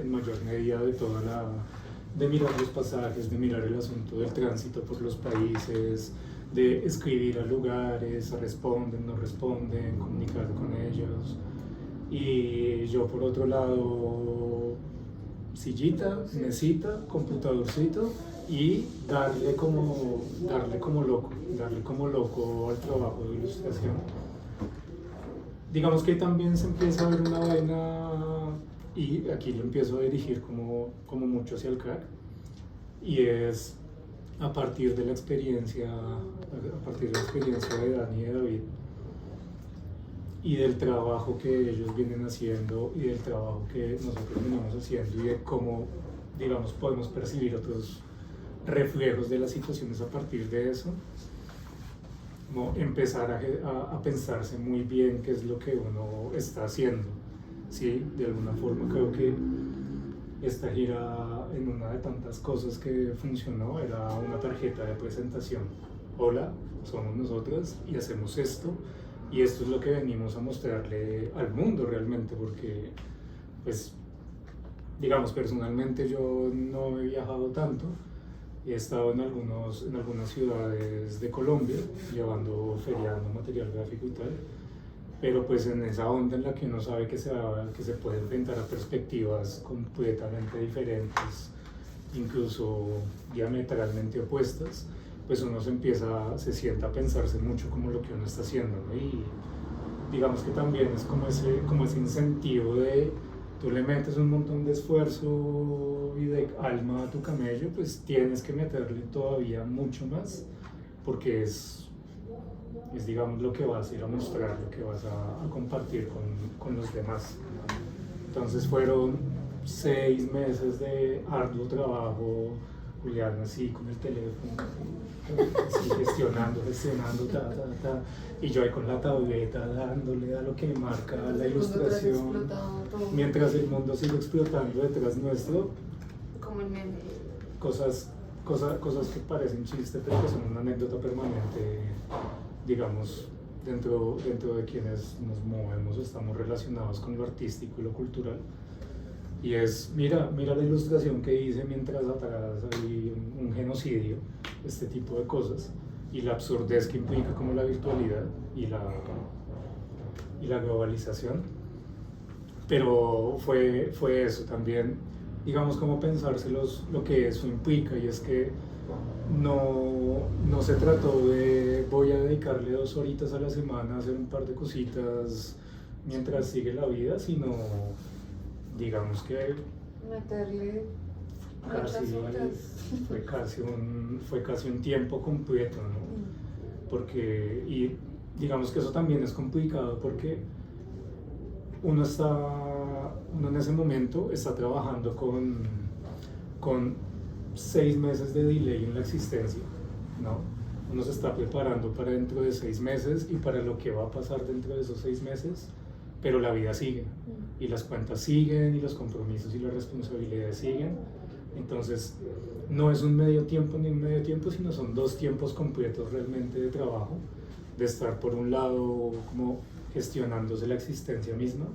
mayor medida de mirar los pasajes, de mirar el asunto del tránsito por los países, de escribir a lugares, responden, no responden, comunicar con ellos. Y yo por otro lado sillita, mesita, computadorcito y darle como loco al trabajo de ilustración. Digamos que también se empieza a ver una vaina, y aquí lo empiezo a dirigir como mucho hacia el crack, y es a partir de la experiencia de Dani y de David, y del trabajo que ellos vienen haciendo y del trabajo que nosotros venimos haciendo, y de cómo, digamos, podemos percibir otros reflejos de las situaciones a partir de eso, como empezar a pensarse muy bien qué es lo que uno está haciendo, ¿sí? De alguna forma creo que esta gira, en una de tantas cosas que funcionó, era una tarjeta de presentación. Hola, somos nosotros y hacemos esto, y esto es lo que venimos a mostrarle al mundo realmente, porque pues digamos, personalmente yo no he viajado tanto, he estado en algunas ciudades de Colombia llevando, feriando material gráfico y tal, pero pues en esa onda en la que uno sabe que se puede enfrentar a perspectivas completamente diferentes, incluso diametralmente opuestas, pues uno se sienta a pensarse mucho como lo que uno está haciendo, ¿no? Y digamos que también es como ese incentivo de tú le metes un montón de esfuerzo y de alma a tu camello, pues tienes que meterle todavía mucho más, porque es digamos lo que vas a ir a mostrar, lo que vas a compartir con los demás. Entonces fueron 6 meses de arduo trabajo, Julián así con el teléfono, así gestionando, y yo ahí con la tableta dándole a lo que marca la ilustración, mientras el mundo sigue explotando detrás nuestro, como el meme. Cosas que parecen chiste, pero que son una anécdota permanente, digamos, dentro de quienes nos movemos, estamos relacionados con lo artístico y lo cultural. Y es, mira la ilustración que hice mientras atrás hay un genocidio, este tipo de cosas, y la absurdez que implica como la virtualidad y la globalización. Pero fue eso también, digamos, como pensarse lo que eso implica, y es que no se trató de voy a dedicarle 2 horitas a la semana a hacer un par de cositas mientras sigue la vida, sino digamos que meterle fue casi un tiempo completo, ¿no? Porque, y digamos que eso también es complicado porque uno en ese momento está trabajando con 6 meses de delay en la existencia, ¿no? Uno se está preparando para dentro de 6 meses y para lo que va a pasar dentro de esos 6 meses, pero la vida sigue, y las cuentas siguen, y los compromisos y las responsabilidades siguen. Entonces no es un medio tiempo ni un medio tiempo, sino son 2 tiempos completos realmente de trabajo, de estar por un lado como gestionándose la existencia misma,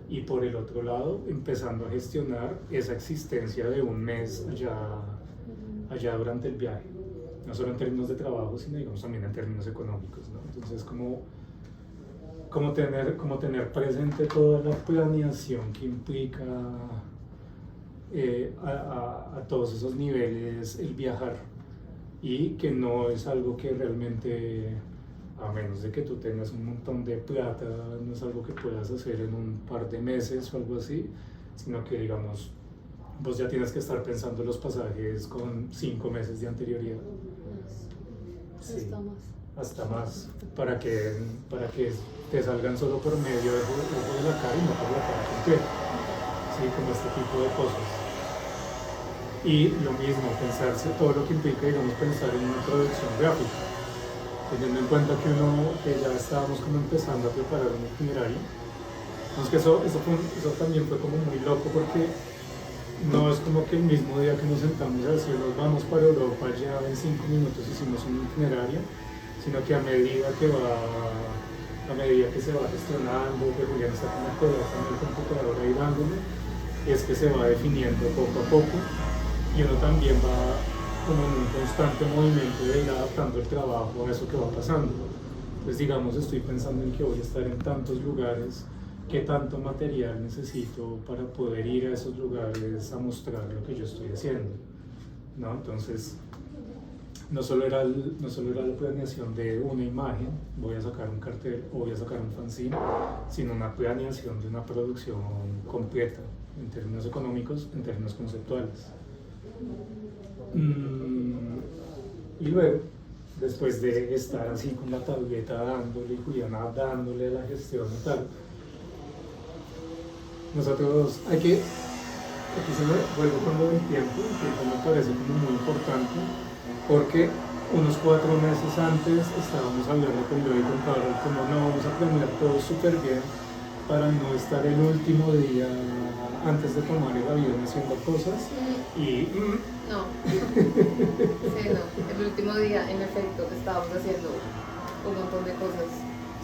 y por el otro lado empezando a gestionar esa existencia de un mes allá durante el viaje, no solo en términos de trabajo, sino digamos también en términos económicos, ¿no? Entonces como tener presente toda la planeación que implica a todos esos niveles el viajar, y que no es algo que realmente, a menos de que tú tengas un montón de plata, no es algo que puedas hacer en un par de meses o algo así, sino que digamos vos ya tienes que estar pensando los pasajes con 5 meses de anterioridad. Sí, hasta más, para que te salgan solo por medio de la cara y no por la cara completa, ¿sí? Como este tipo de cosas. Y lo mismo, pensarse todo lo que implica, digamos, pensar en una producción gráfica, teniendo en cuenta que ya estábamos como empezando a preparar un itinerario. Entonces que eso también fue como muy loco, porque no es como que el mismo día que nos sentamos a decir nos vamos para Europa, ya en 5 minutos hicimos un itinerario, sino que a medida que se va gestionando, que Julián está con el teléfono en el computador ahí dándole, es que se va definiendo poco a poco, y uno también va como en un constante movimiento de ir adaptando el trabajo a eso que va pasando. Pues digamos, estoy pensando en que voy a estar en tantos lugares qué tanto material necesito para poder ir a esos lugares a mostrar lo que yo estoy haciendo, ¿no? Entonces, no solo era la planeación de una imagen, voy a sacar un cartel o voy a sacar un fanzine, sino una planeación de una producción completa, en términos económicos, en términos conceptuales. Y luego, después de estar así con la tableta dándole y Juliana dándole la gestión y tal, nosotros aquí se me vuelve con lo del tiempo, el tiempo me parece como muy importante, porque unos 4 meses antes estábamos hablando con yo y con Carol como no, vamos a planear todo súper bien para no estar el último día antes de tomar el avión haciendo cosas y no. Sí, no. El último día, en efecto, estábamos haciendo un montón de cosas,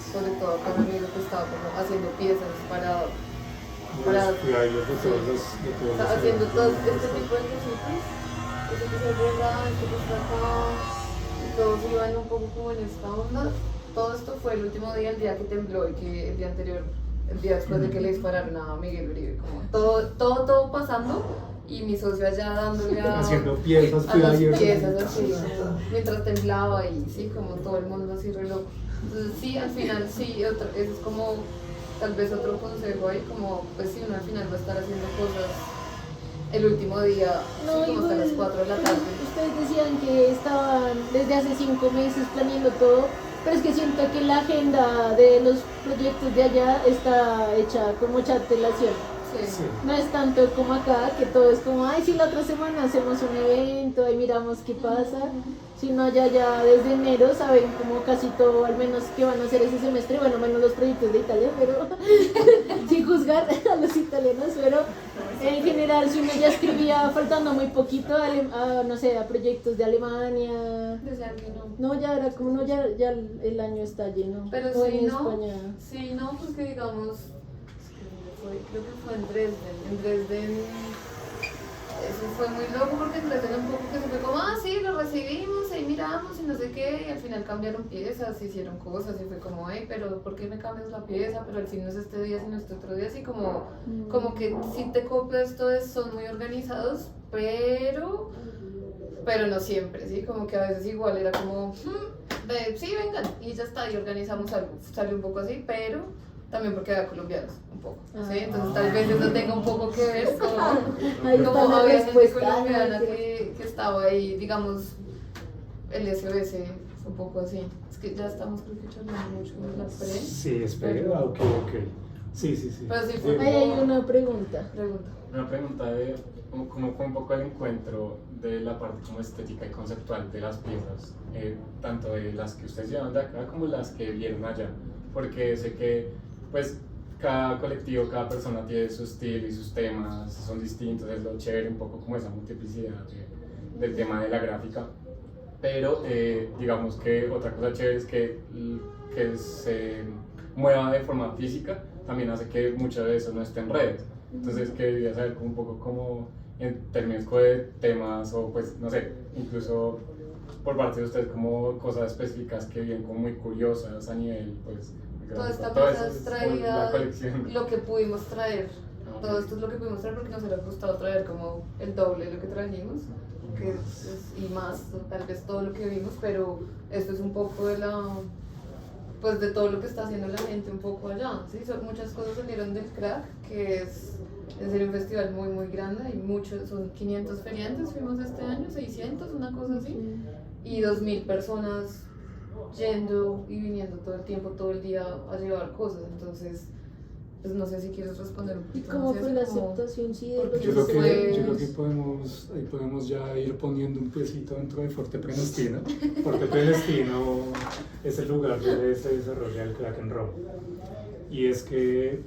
sobre todo con mi amigo que estaba como haciendo piezas para los flyers de todos los o sea, haciendo todo este tipo de cositas, eso que se arregla, esto que está acá, y todos iban un poco como en esta onda. Todo esto fue el último día, el día que tembló y que el día anterior, el día después de que le dispararon a Miguel Uribe, como todo pasando y mi socio allá dándole haciendo piezas, a las flyers, piezas así, mientras temblaba y sí, como todo el mundo así re loco. Entonces sí, al final sí, eso es como tal vez otro consejo ahí, como pues sí, uno al final va a estar haciendo cosas el último día, No, sí, como hasta las 4 de la tarde. Ustedes decían que estaban desde hace 5 meses planeando todo, pero es que siento que la agenda de los proyectos de allá está hecha con mucha antelación. Sí. Sí. No es tanto como acá, que todo es como, ay, sí, la otra semana hacemos un evento, ahí miramos qué pasa. Sino allá ya desde enero saben como casi todo, al menos qué van a hacer ese semestre, bueno, menos los proyectos de Italia, pero sin juzgar a los italianos, pero en general si uno ya escribía faltando muy poquito no sé, a proyectos de Alemania. Decían que no. No, ya era como, no, ya el año está lleno. Pero O sí, en no, España. sí, no, pues que digamos, creo que fue en Dresden, eso fue muy loco porque en Dresden un poco que se fue como, sí, lo recibimos, ahí miramos y no sé qué, y al final cambiaron piezas, hicieron cosas y fue como, pero ¿por qué me cambias la pieza? Pero al fin no es este día, sino este otro día, así como que si te copias son muy organizados, pero no siempre, ¿sí? Como que a veces igual era como, sí, vengan, y ya está, y organizamos algo, salió un poco así, pero también porque había colombianos, un poco, ¿sí? Entonces tal vez eso tenga un poco que ver, Ahí como está la había gente respuesta. colombiana que estaba ahí, digamos, el SOS, un poco así. Es que ya estamos creo que charlando mucho en la pre. Sí, espera, ok. Sí. Pero sí fue Ahí hay una pregunta. Una pregunta de cómo fue un poco el encuentro de la parte como estética y conceptual de las piezas, tanto de las que ustedes llevan de acá como las que vieron allá, porque sé que pues cada colectivo, cada persona tiene su estilo y sus temas son distintos, es lo chévere un poco como esa multiplicidad del tema de la gráfica, pero digamos que otra cosa chévere es que se mueva de forma física también hace que muchas de eso no esté en redes. Entonces quería saber un poco cómo en términos de temas o pues no sé, incluso por parte de ustedes como cosas específicas que vienen como muy curiosas a nivel pues Toda esta todo pieza eso es es traída, la colección. lo que pudimos traer. Ok. Todo esto es lo que pudimos traer porque nos hubiera gustado traer como el doble de lo que trajimos, y más, tal vez todo lo que vimos, pero esto es un poco de pues de todo lo que está haciendo la gente un poco allá, ¿sí? Muchas cosas salieron del Crack, que es en serio un festival muy muy grande, y son 500 feriantes, fuimos este año, 600, una cosa así, y 2000 personas yendo y viniendo todo el tiempo, todo el día a llevar cosas, entonces pues no sé si quieres responder un ¿Y poquito cómo más fue eso, la como- aceptación? Sí, de porque los Yo creo Pues- que podemos ya ir poniendo un piecito dentro de Forte Prenestina. Forte Prenestino es el lugar donde se desarrolla el crack and roll. Y es que,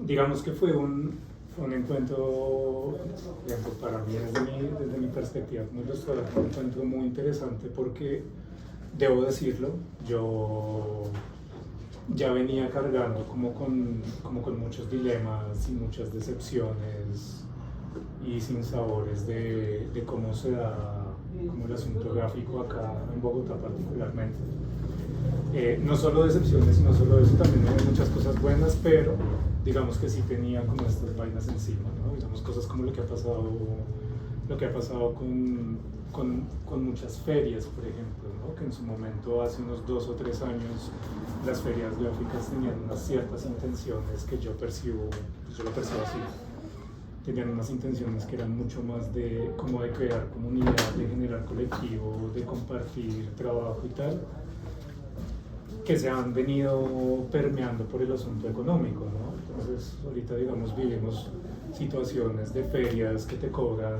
digamos que fue un encuentro, digamos, para mí desde mi perspectiva como ilustrador, fue un encuentro muy interesante porque, debo decirlo, yo ya venía cargando como con muchos dilemas y muchas decepciones y sinsabores de cómo se da como el asunto gráfico acá en Bogotá particularmente. No solo decepciones, no solo eso, también había muchas cosas buenas, pero digamos que sí tenía como estas vainas encima, ¿no? Digamos cosas como lo que ha pasado con muchas ferias, por ejemplo, ¿no? Que en su momento, hace unos 2 o 3 años, las ferias gráficas tenían unas ciertas intenciones que yo lo percibo así. Tenían unas intenciones que eran mucho más de como de crear comunidad, de generar colectivo, de compartir trabajo y tal, que se han venido permeando por el asunto económico, ¿no? Entonces, ahorita, digamos, vivimos situaciones de ferias que te cobran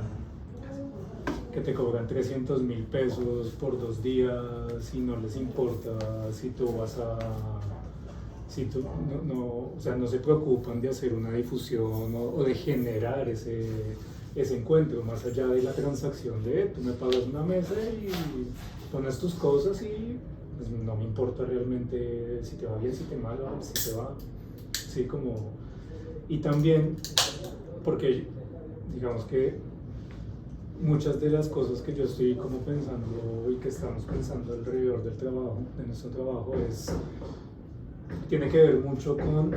300.000 pesos por 2 días y no les importa si tú vas a... o sea, no se preocupan de hacer una difusión o de generar ese encuentro, más allá de la transacción de tú me pagas una mesa y pones tus cosas y pues, no me importa realmente si te va bien, si te mal, si te va, sí, como... Y también, porque digamos que muchas de las cosas que yo estoy como pensando y que estamos pensando alrededor del trabajo, de nuestro trabajo, tiene que ver mucho con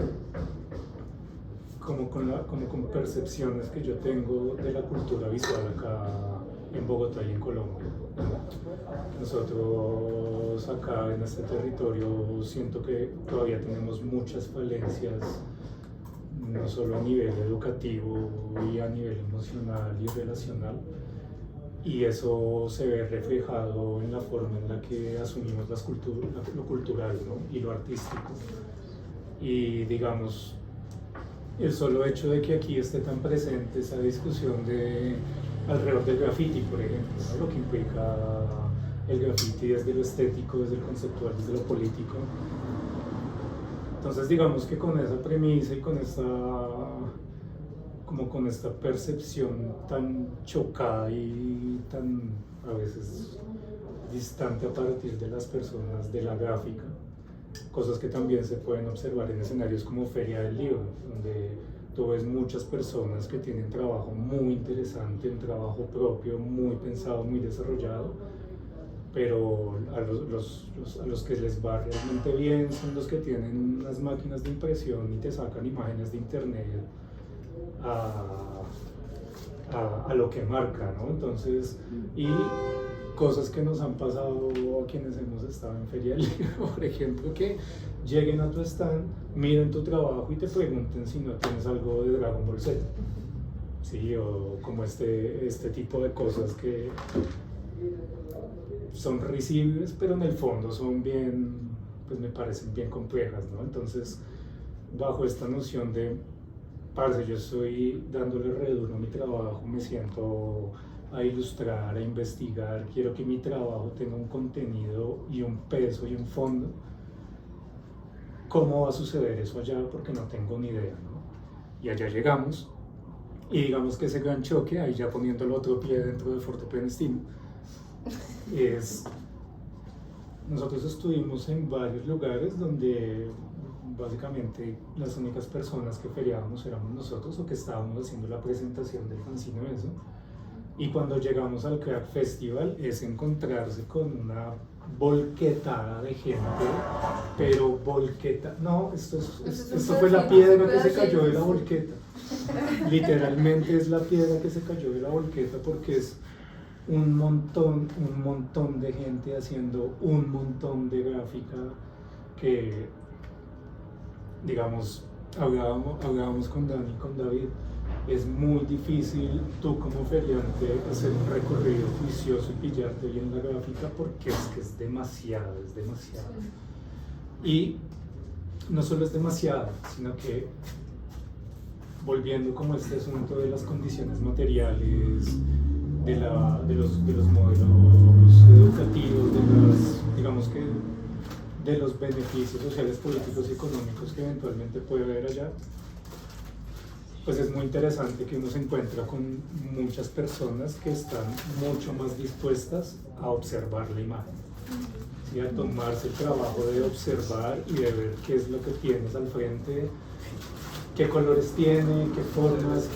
percepciones que yo tengo de la cultura visual acá en Bogotá y en Colombia. Nosotros acá en este territorio siento que todavía tenemos muchas falencias, no solo a nivel educativo y a nivel emocional y relacional, y eso se ve reflejado en la forma en la que asumimos lo cultural, ¿no? Y lo artístico. Y digamos, el solo hecho de que aquí esté tan presente esa discusión alrededor del graffiti, por ejemplo, ¿no? Lo que implica el graffiti desde lo estético, desde lo conceptual, desde lo político. Entonces digamos que con esa premisa y con esta percepción tan chocada y tan a veces distante a partir de las personas de la gráfica, cosas que también se pueden observar en escenarios como Feria del Libro, donde tú ves muchas personas que tienen trabajo muy interesante, un trabajo propio, muy pensado, muy desarrollado, pero a los que les va realmente bien son los que tienen unas máquinas de impresión y te sacan imágenes de internet a lo que marca, ¿no? Entonces, y cosas que nos han pasado a quienes hemos estado en Feria del Libro, por ejemplo, que lleguen a tu stand, miren tu trabajo y te pregunten si no tienes algo de Dragon Ball Z, ¿sí? O como este tipo de cosas que son risibles, pero en el fondo son bien, pues me parecen bien complejas, ¿no? Entonces, bajo esta noción de, parce, yo estoy dándole re duro a mi trabajo, me siento a ilustrar, a investigar, quiero que mi trabajo tenga un contenido y un peso y un fondo. ¿Cómo va a suceder eso allá? Porque no tengo ni idea, ¿no? Y allá llegamos, y digamos que ese gran choque, ahí ya poniendo el otro pie dentro de Forte Penestino, nosotros estuvimos en varios lugares donde básicamente las únicas personas que feriábamos éramos nosotros o que estábamos haciendo la presentación del fanzine eso. Y cuando llegamos al Crack Festival es encontrarse con una volquetada de gente, pero no, esto fue la piedra que se cayó de la volqueta. Literalmente es la piedra que se cayó de la volqueta porque es un montón de gente haciendo un montón de gráfica que, digamos, hablábamos con Dani, con David, es muy difícil tú como feriante hacer un recorrido juicioso y pillarte bien la gráfica porque es demasiado. Y no solo es demasiado, sino que volviendo como a este asunto de las condiciones materiales, de los modelos educativos, digamos que de los beneficios sociales, políticos y económicos que eventualmente puede haber allá, pues es muy interesante que uno se encuentra con muchas personas que están mucho más dispuestas a observar la imagen, ¿sí? A tomarse el trabajo de observar y de ver qué es lo que tienes al frente, qué colores tiene, qué formas,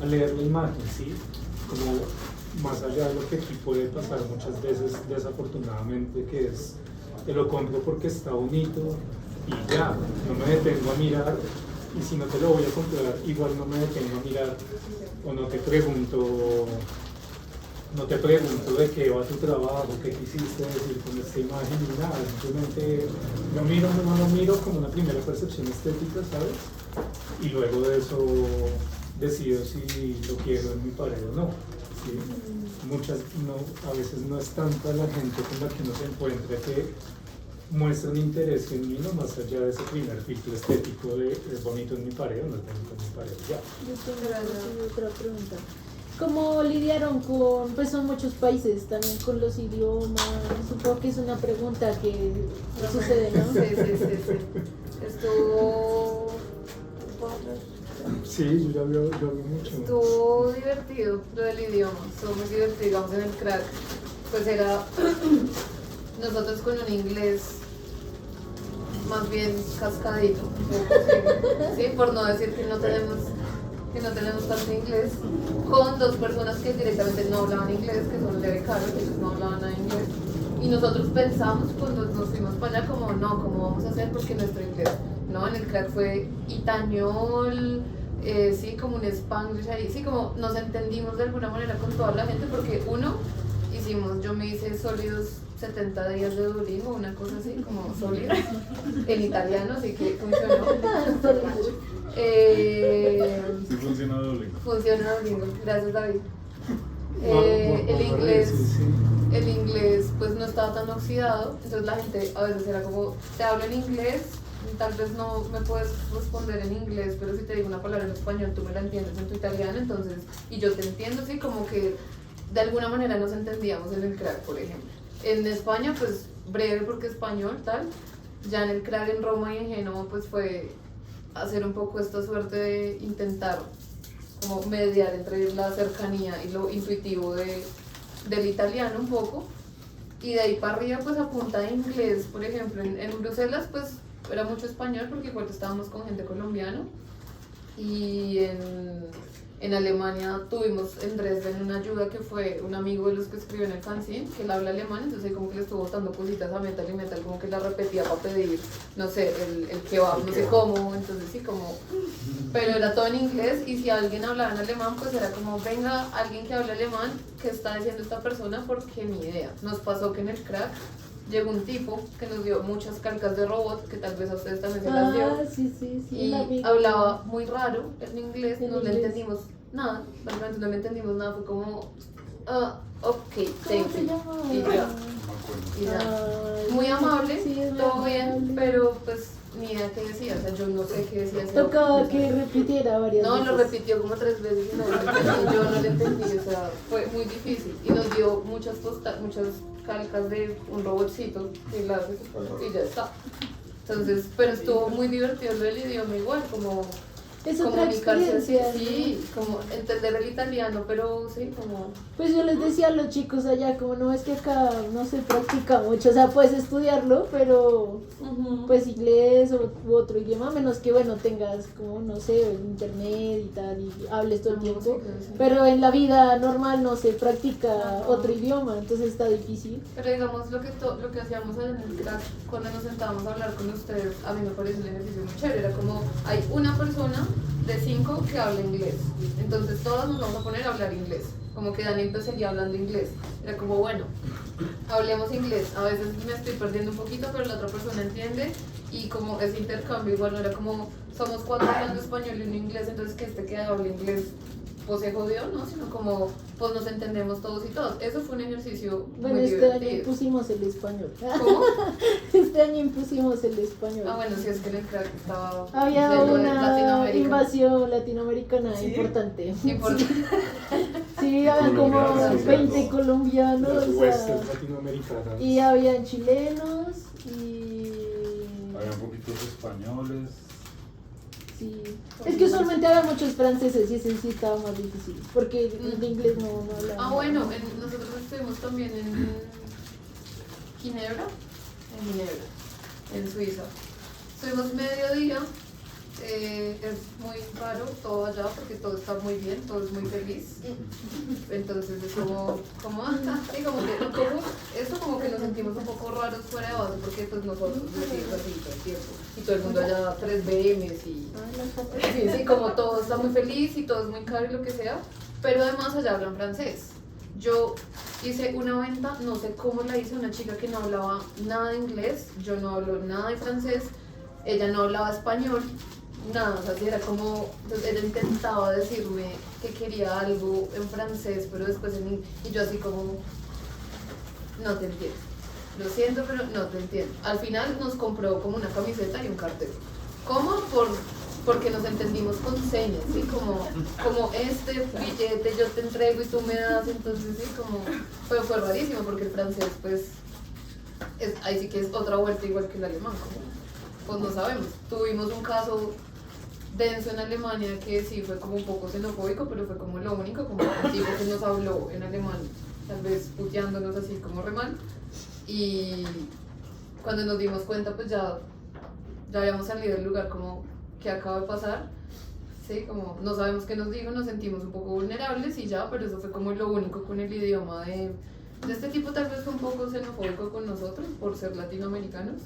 a leer la imagen, ¿sí? Como más allá de lo que aquí puede pasar muchas veces desafortunadamente, que es te lo compro porque está bonito y ya, no me detengo a mirar, y si no te lo voy a comprar, igual no me detengo a mirar, o no te pregunto de qué va tu trabajo, qué quisiste decir con esta imagen ni nada, simplemente no lo miro como una primera percepción estética, ¿sabes? Y luego de eso decido si lo quiero en mi pared o no. ¿Sí? A veces no es tanta la gente con la que uno se encuentra que muestra un interés genuino más allá de ese primer filtro estético de es bonito en mi pared o no es bonito en mi pared, ya. Yo tengo otra pregunta. ¿Cómo lidiaron con, pues son muchos países, también con los idiomas? Supongo que es una pregunta que sucede, ¿no? Sí. Estuvo... Sí, yo ya veo mucho. Estuvo divertido lo del idioma, estuvo muy divertido, digamos en el crack, pues era nosotros con un inglés más bien cascadito, ¿sí? Por no decir que no tenemos tanto inglés, con dos personas que directamente no hablaban inglés, que son de becarios, que ellos no hablaban nada inglés, y nosotros pensamos cuando nos fuimos para allá como, no, ¿cómo vamos a hacer? Porque nuestro inglés, no, en el crack fue itañol, sí, como un spanglish ahí, sí, como nos entendimos de alguna manera con toda la gente, porque yo me hice sólidos 70 días de Duolingo, una cosa así, como sólidos, en italiano, así que funcionó. Sí funciona Duolingo. Funciona Duolingo, gracias David. Sí. El inglés pues no estaba tan oxidado, entonces la gente a veces era como, te hablo en inglés, tal vez no me puedes responder en inglés, pero si te digo una palabra en español, tú me la entiendes en tu italiano, entonces, y yo te entiendo, sí, como que de alguna manera nos entendíamos en el crack, por ejemplo. En España, pues breve porque español, tal, ya en el crack en Roma y en Génova, pues fue hacer un poco esta suerte de intentar como mediar entre la cercanía y lo intuitivo del italiano un poco, y de ahí para arriba pues a punta de inglés, por ejemplo, en Bruselas pues era mucho español porque igual estábamos con gente colombiana, y en Alemania tuvimos en Dresden una ayuda que fue un amigo de los que escribió en el fanzine, que él habla alemán, entonces ahí como que le estuvo botando cositas a Metal, y Metal como que la repetía para pedir, no sé, el kebab, no sé cómo, entonces sí, como, pero era todo en inglés, y si alguien hablaba en alemán, pues era como, venga, alguien que hable alemán, ¿qué está diciendo esta persona? Porque ni idea. Nos pasó que en el crack llegó un tipo que nos dio muchas calcas de robot, que tal vez a ustedes también se las dio. Sí, Y hablaba muy raro en inglés, no le entendimos nada, realmente no le entendimos nada, fue como, ok, ¿Cómo thank se you. llama? Y ya, No me acuerdo. y ya. Ay, Muy amable, sí, es todo muy bien, amable. pero pues ni idea qué decía, o sea, yo no sé qué decía. Tocaba que repitiera varias No, veces. lo repitió como 3 veces y no lo entendí, yo no lo entendí, o sea, fue muy difícil. Y nos dio muchas calcas de un robotcito que la hace y ya está. Entonces, pero estuvo muy divertido lo del idioma igual, como Es otra comunicarse así, experiencia, sí, como entender el italiano, pero sí, como... Pues yo les decía a los chicos allá, como no es que acá no se practica mucho, o sea, puedes estudiarlo, pero pues inglés u otro idioma, menos que bueno, tengas como, no sé, internet y tal, y hables todo el tiempo, Sí. pero en la vida normal no se practica otro idioma, entonces está difícil. Pero digamos, lo que hacíamos en el crack cuando nos sentábamos a hablar con ustedes, a mí me parece un ejercicio muy chévere, era como, hay una persona de 5 que habla inglés, entonces todos nos vamos a poner a hablar inglés, como que Dani seguía hablando inglés, era como, bueno, hablemos inglés, a veces me estoy perdiendo un poquito, pero la otra persona entiende, y como ese intercambio igual no era como, somos 4 hablando español y uno inglés, entonces que que habla inglés pues se jodió, ¿no? Sino como, pues nos entendemos todos y todos. Eso fue un ejercicio Bueno, muy este año divertido. impusimos el español. ¿Cómo? Este año impusimos el español. Ah, bueno, sí, es que en el crack estaba... Había lleno de una Latinoamérica. invasión latinoamericana ¿Sí? importante. Importante. Sí, había como Colombianos, 20 colombianos. Las o sea, huestes latinoamericanas. y habían chilenos y... Había poquitos españoles. Sí. Es que usualmente había muchos franceses y ese sí estaba más difícil, porque el inglés no hablaba. Ah, bueno, nosotros estuvimos también en Ginebra, en Suiza. Estuvimos mediodía es muy raro todo allá porque todo está muy bien, todo es muy feliz. Entonces es como sí, como que eso como que nos sentimos un poco raros fuera de base porque pues nosotros decimos así todo el tiempo. Y todo el mundo allá 3 BMs y sí, como todo está muy feliz y todo es muy caro y lo que sea. Pero además allá hablan francés. Yo hice una venta, no sé cómo la hice, una chica que no hablaba nada de inglés, yo no hablo nada de francés, ella no hablaba español, nada, o sea, era como, entonces ella intentaba decirme que quería algo en francés, pero después y yo así como, no te entiendo, lo siento, pero no te entiendo. Al final nos compró como una camiseta y un cartel. ¿Cómo? Porque nos entendimos con señas, ¿sí? Como este billete yo te entrego y tú me das, entonces sí, como fue rarísimo porque el francés pues ahí sí que es otra vuelta igual que el alemán, pues no sabemos. Tuvimos un caso denso en Alemania que sí fue como un poco xenofóbico, pero fue como lo único, como un tipo que nos habló en alemán, tal vez puteándonos así como re mal, y cuando nos dimos cuenta pues ya habíamos salido del lugar como que acaba de pasar, sí, como no sabemos qué nos dijo, nos sentimos un poco vulnerables y ya, pero eso fue como lo único con el idioma de este tipo. Tal vez fue un poco xenofóbico con nosotros por ser latinoamericanos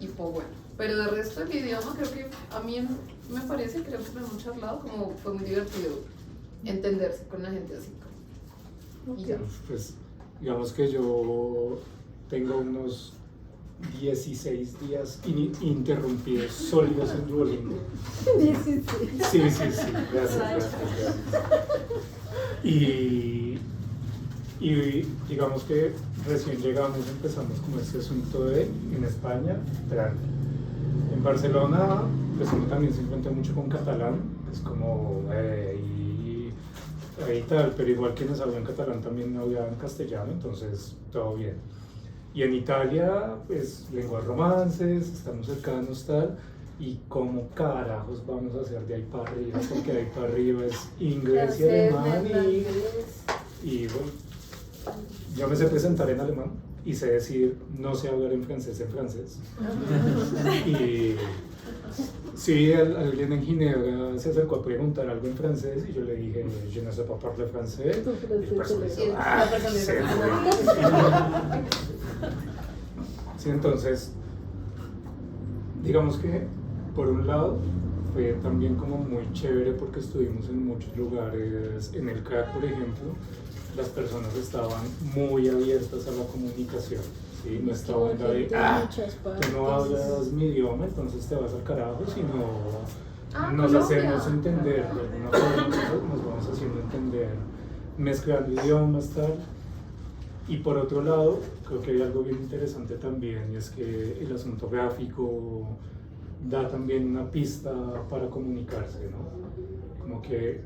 y pues bueno, pero de resto el idioma creo que a mí me parece, creo que lo hemos charlado, como fue muy divertido entenderse con la gente así y ya. Pues digamos que yo tengo unos 16 días ininterrumpidos sólidos en Duolingo. 16. Sí, gracias. Y digamos que recién llegamos, empezamos con este asunto en España, en Barcelona, pues uno también se encuentra mucho con catalán, es como ahí tal, pero igual quienes hablan catalán también hablan castellano, entonces todo bien. Y en Italia, pues lenguas romances, estamos cercanos tal, y cómo carajos vamos a hacer de ahí para arriba, porque de ahí para arriba es inglés y alemán y bueno, yo me sé presentar en alemán y sé decir, no sé hablar en francés. Y sí, alguien en Ginebra se acercó a preguntar algo en francés y yo le dije, je ne sais pas parler français. Y el persona dijo, sí, entonces, digamos que por un lado fue también como muy chévere porque estuvimos en muchos lugares, en el CRAC por ejemplo, las personas estaban muy abiertas a la comunicación, ¿sí? No esta onda de, tú no hablas mi idioma, entonces te vas al carajo, sino nos hacemos entender, de alguna forma nos vamos haciendo entender, mezclando idiomas, tal. Y por otro lado, creo que hay algo bien interesante también, y es que el asunto gráfico da también una pista para comunicarse, ¿no? Como que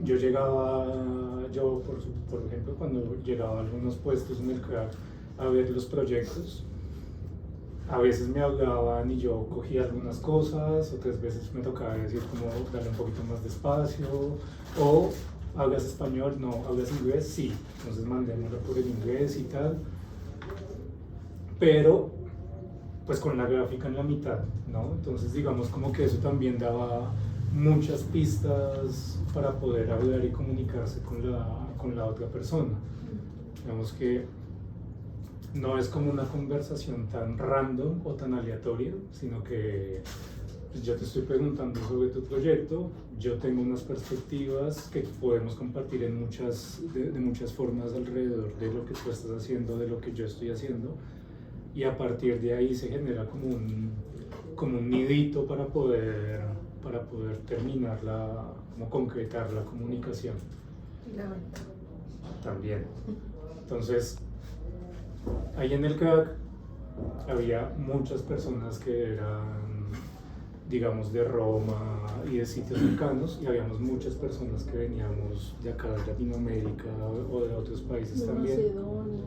yo por ejemplo, cuando llegaba a algunos puestos en el CRAC a ver los proyectos, a veces me hablaban y yo cogía algunas cosas, otras veces me tocaba decir como darle un poquito más despacio, o ¿hablas español? No. ¿Hablas inglés? Sí. Entonces mandémoslo por el inglés y tal. Pero, pues con la gráfica en la mitad, ¿no? Entonces digamos como que eso también daba muchas pistas para poder hablar y comunicarse con la otra persona. Digamos que no es como una conversación tan random o tan aleatoria, sino que pues yo te estoy preguntando sobre tu proyecto, yo tengo unas perspectivas que podemos compartir de muchas formas alrededor de lo que tú estás haciendo, de lo que yo estoy haciendo, y a partir de ahí se genera como un nidito para poder terminar como concretar la comunicación. Y la venta. También. Entonces, ahí en el CRAC había muchas personas que eran, digamos, de Roma y de sitios cercanos, y habíamos muchas personas que veníamos de acá de Latinoamérica o de otros países de también. Macedonia,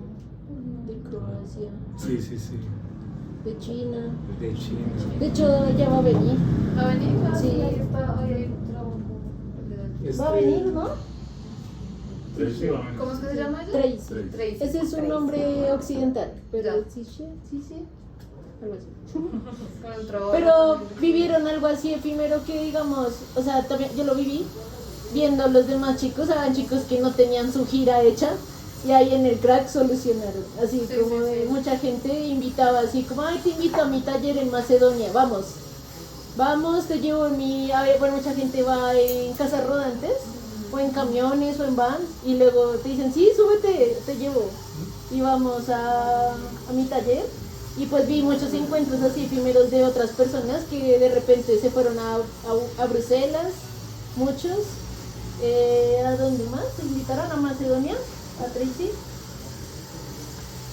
de Croacia, Sí. de China. De China. De hecho, ya va a venir. ¿Va a venir? Sí. Ahí está, ahí hay un trabajo. Va a venir, ¿no? ¿Cómo es que se llama ella? Tracy. Tracy. Ese es un Tracy. nombre occidental, pero Ya. sí. algo así. Con el trabajo. Pero vivieron algo así efímero que digamos, o sea, también yo lo viví viendo a los demás chicos, eran chicos que no tenían su gira hecha y ahí en el crack solucionaron, así Sí, como sí, sí. mucha gente invitaba así como, ay, te invito a mi taller en Macedonia, vamos, te llevo en mi, a ver, bueno, mucha gente va en casas rodantes o en camiones o en vans y luego te dicen, sí, súbete, te llevo y vamos a mi taller. Y pues vi muchos encuentros así efímeros de otras personas que de repente se fueron a Bruselas, muchos. ¿A dónde más? ¿Se invitaron a Macedonia? ¿A Tracy?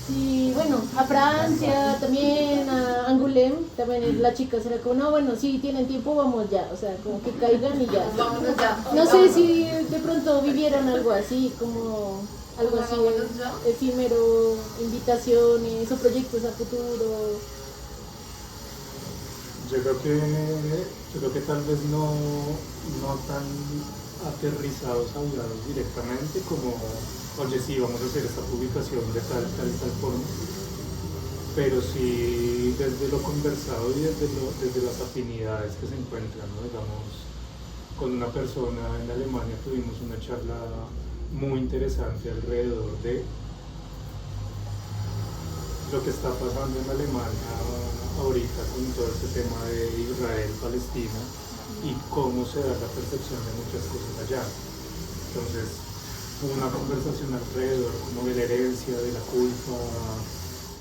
Y bueno, a Francia también, a Angoulême, también la chica será como, no, bueno, si tienen tiempo vamos ya, o sea, como que caigan y ya. Vámonos ya. No sé si de pronto vivieron algo así, como algo así Vámonos ya. efímero, invitaciones o proyectos a futuro. Yo creo que tal vez no tan aterrizados, hablados directamente como, oye, sí, vamos a hacer esta publicación de tal forma, pero sí desde lo conversado y desde las afinidades que se encuentran, ¿no? Digamos, con una persona en Alemania tuvimos una charla muy interesante alrededor de lo que está pasando en Alemania ahorita con todo este tema de Israel-Palestina y cómo se da la percepción de muchas cosas allá. Entonces, hubo una conversación alrededor como de la herencia, de la culpa,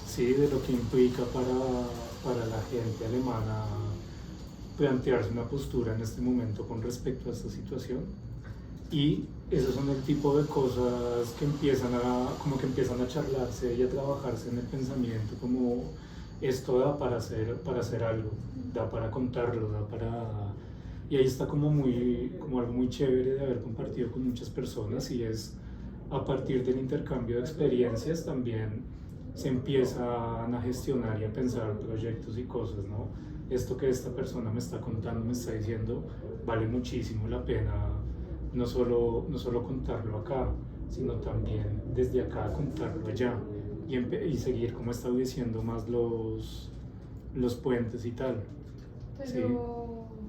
¿sí? De lo que implica para la gente alemana plantearse una postura en este momento con respecto a esta situación. Y esos son el tipo de cosas que empiezan a charlarse y a trabajarse en el pensamiento, como esto da para hacer algo, da para contarlo, da para... Y ahí está como algo muy chévere de haber compartido con muchas personas, y es a partir del intercambio de experiencias también se empiezan a gestionar y a pensar proyectos y cosas, ¿no? Esto que esta persona me está contando, me está diciendo, vale muchísimo la pena no solo contarlo acá, sino también desde acá contarlo allá y seguir como estableciendo más los puentes y tal.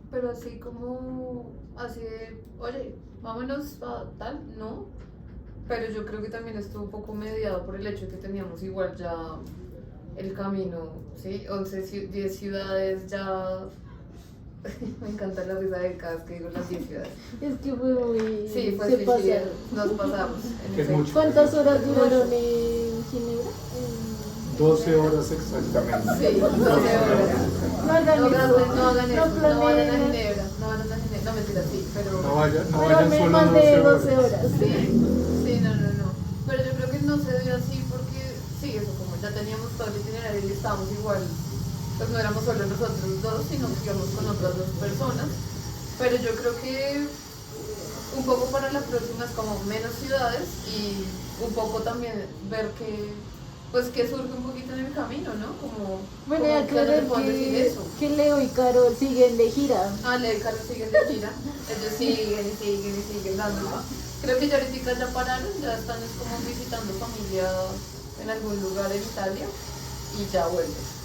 Pero así como, así de, oye, vámonos a tal, no. Pero yo creo que también estuvo un poco mediado por el hecho de que teníamos igual ya el camino, ¿sí? 10 ciudades ya. Me encanta la risa de cada vez que digo las 10 ciudades. Es que fue muy... Sí, pues se sí, pasaron. nos pasamos. En Es efecto. mucho. ¿Cuántas horas duraron en Ginebra? 12 horas exactamente. Sí, 12 horas. No hagan No, eso. no hagan eso, no vayan a planeen. Ginebra, no vayan a Ginebra, no mentira, sí, pero... No vayan Pero solo más de 12 horas. Sí, no. Pero yo creo que no se dio así porque, sí, eso, como ya teníamos todo el itinerario y estábamos igual, pues no éramos solo nosotros dos, sino que íbamos con otras 2 personas. Pero yo creo que un poco para la próxima es como menos ciudades y un poco también ver que surge un poquito en el camino, ¿no? Como, Bueno, como y aclarar que decir eso. que Leo y Carol siguen de gira. Leo y Carlos siguen de gira, ellos siguen dándolo. Creo que ya ahorita ya pararon, ya están es como visitando familia en algún lugar en Italia y ya vuelven.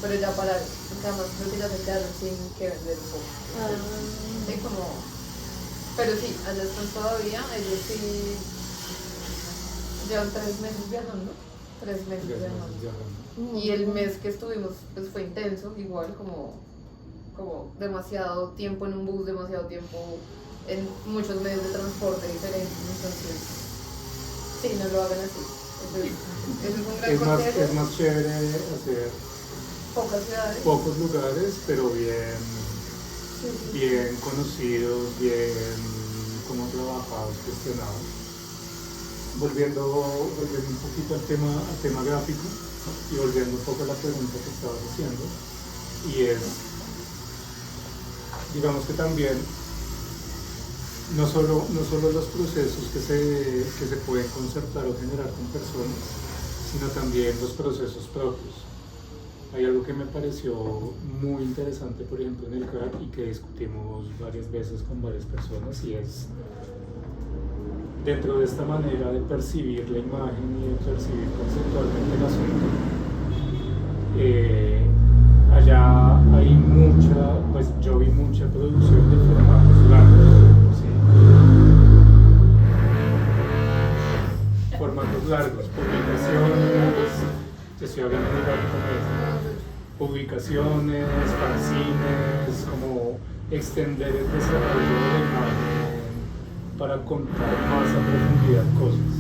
Pero ya pararon, porque además creo que ya se quedaron sin que vender un poco. Sí, pero sí, allá están todavía, ellos sí llevan 3 meses viajando, 3 meses viajando. Y el mes que estuvimos pues fue intenso, igual como demasiado tiempo en un bus, demasiado tiempo en muchos medios de transporte diferentes, entonces sí, no lo hagan así. Eso es un gran consejo. Es más chévere hacer Pocas ciudades. pocos lugares, pero bien conocidos, bien como trabajados, gestionados. Volviendo un poquito al tema gráfico y volviendo un poco a la pregunta que estabas haciendo, y es, digamos que también no solo los procesos que se pueden concertar o generar con personas, sino también los procesos propios. Hay algo que me pareció muy interesante, por ejemplo, en el crack y que discutimos varias veces con varias personas, y es dentro de esta manera de percibir la imagen y de percibir conceptualmente el asunto, pues yo vi mucha producción de formatos largos, ¿sí? Formatos largos, publicaciones, estoy hablando muy rápido con eso, publicaciones, fanzines, como extender el desarrollo de la imagen para contar más a profundidad cosas.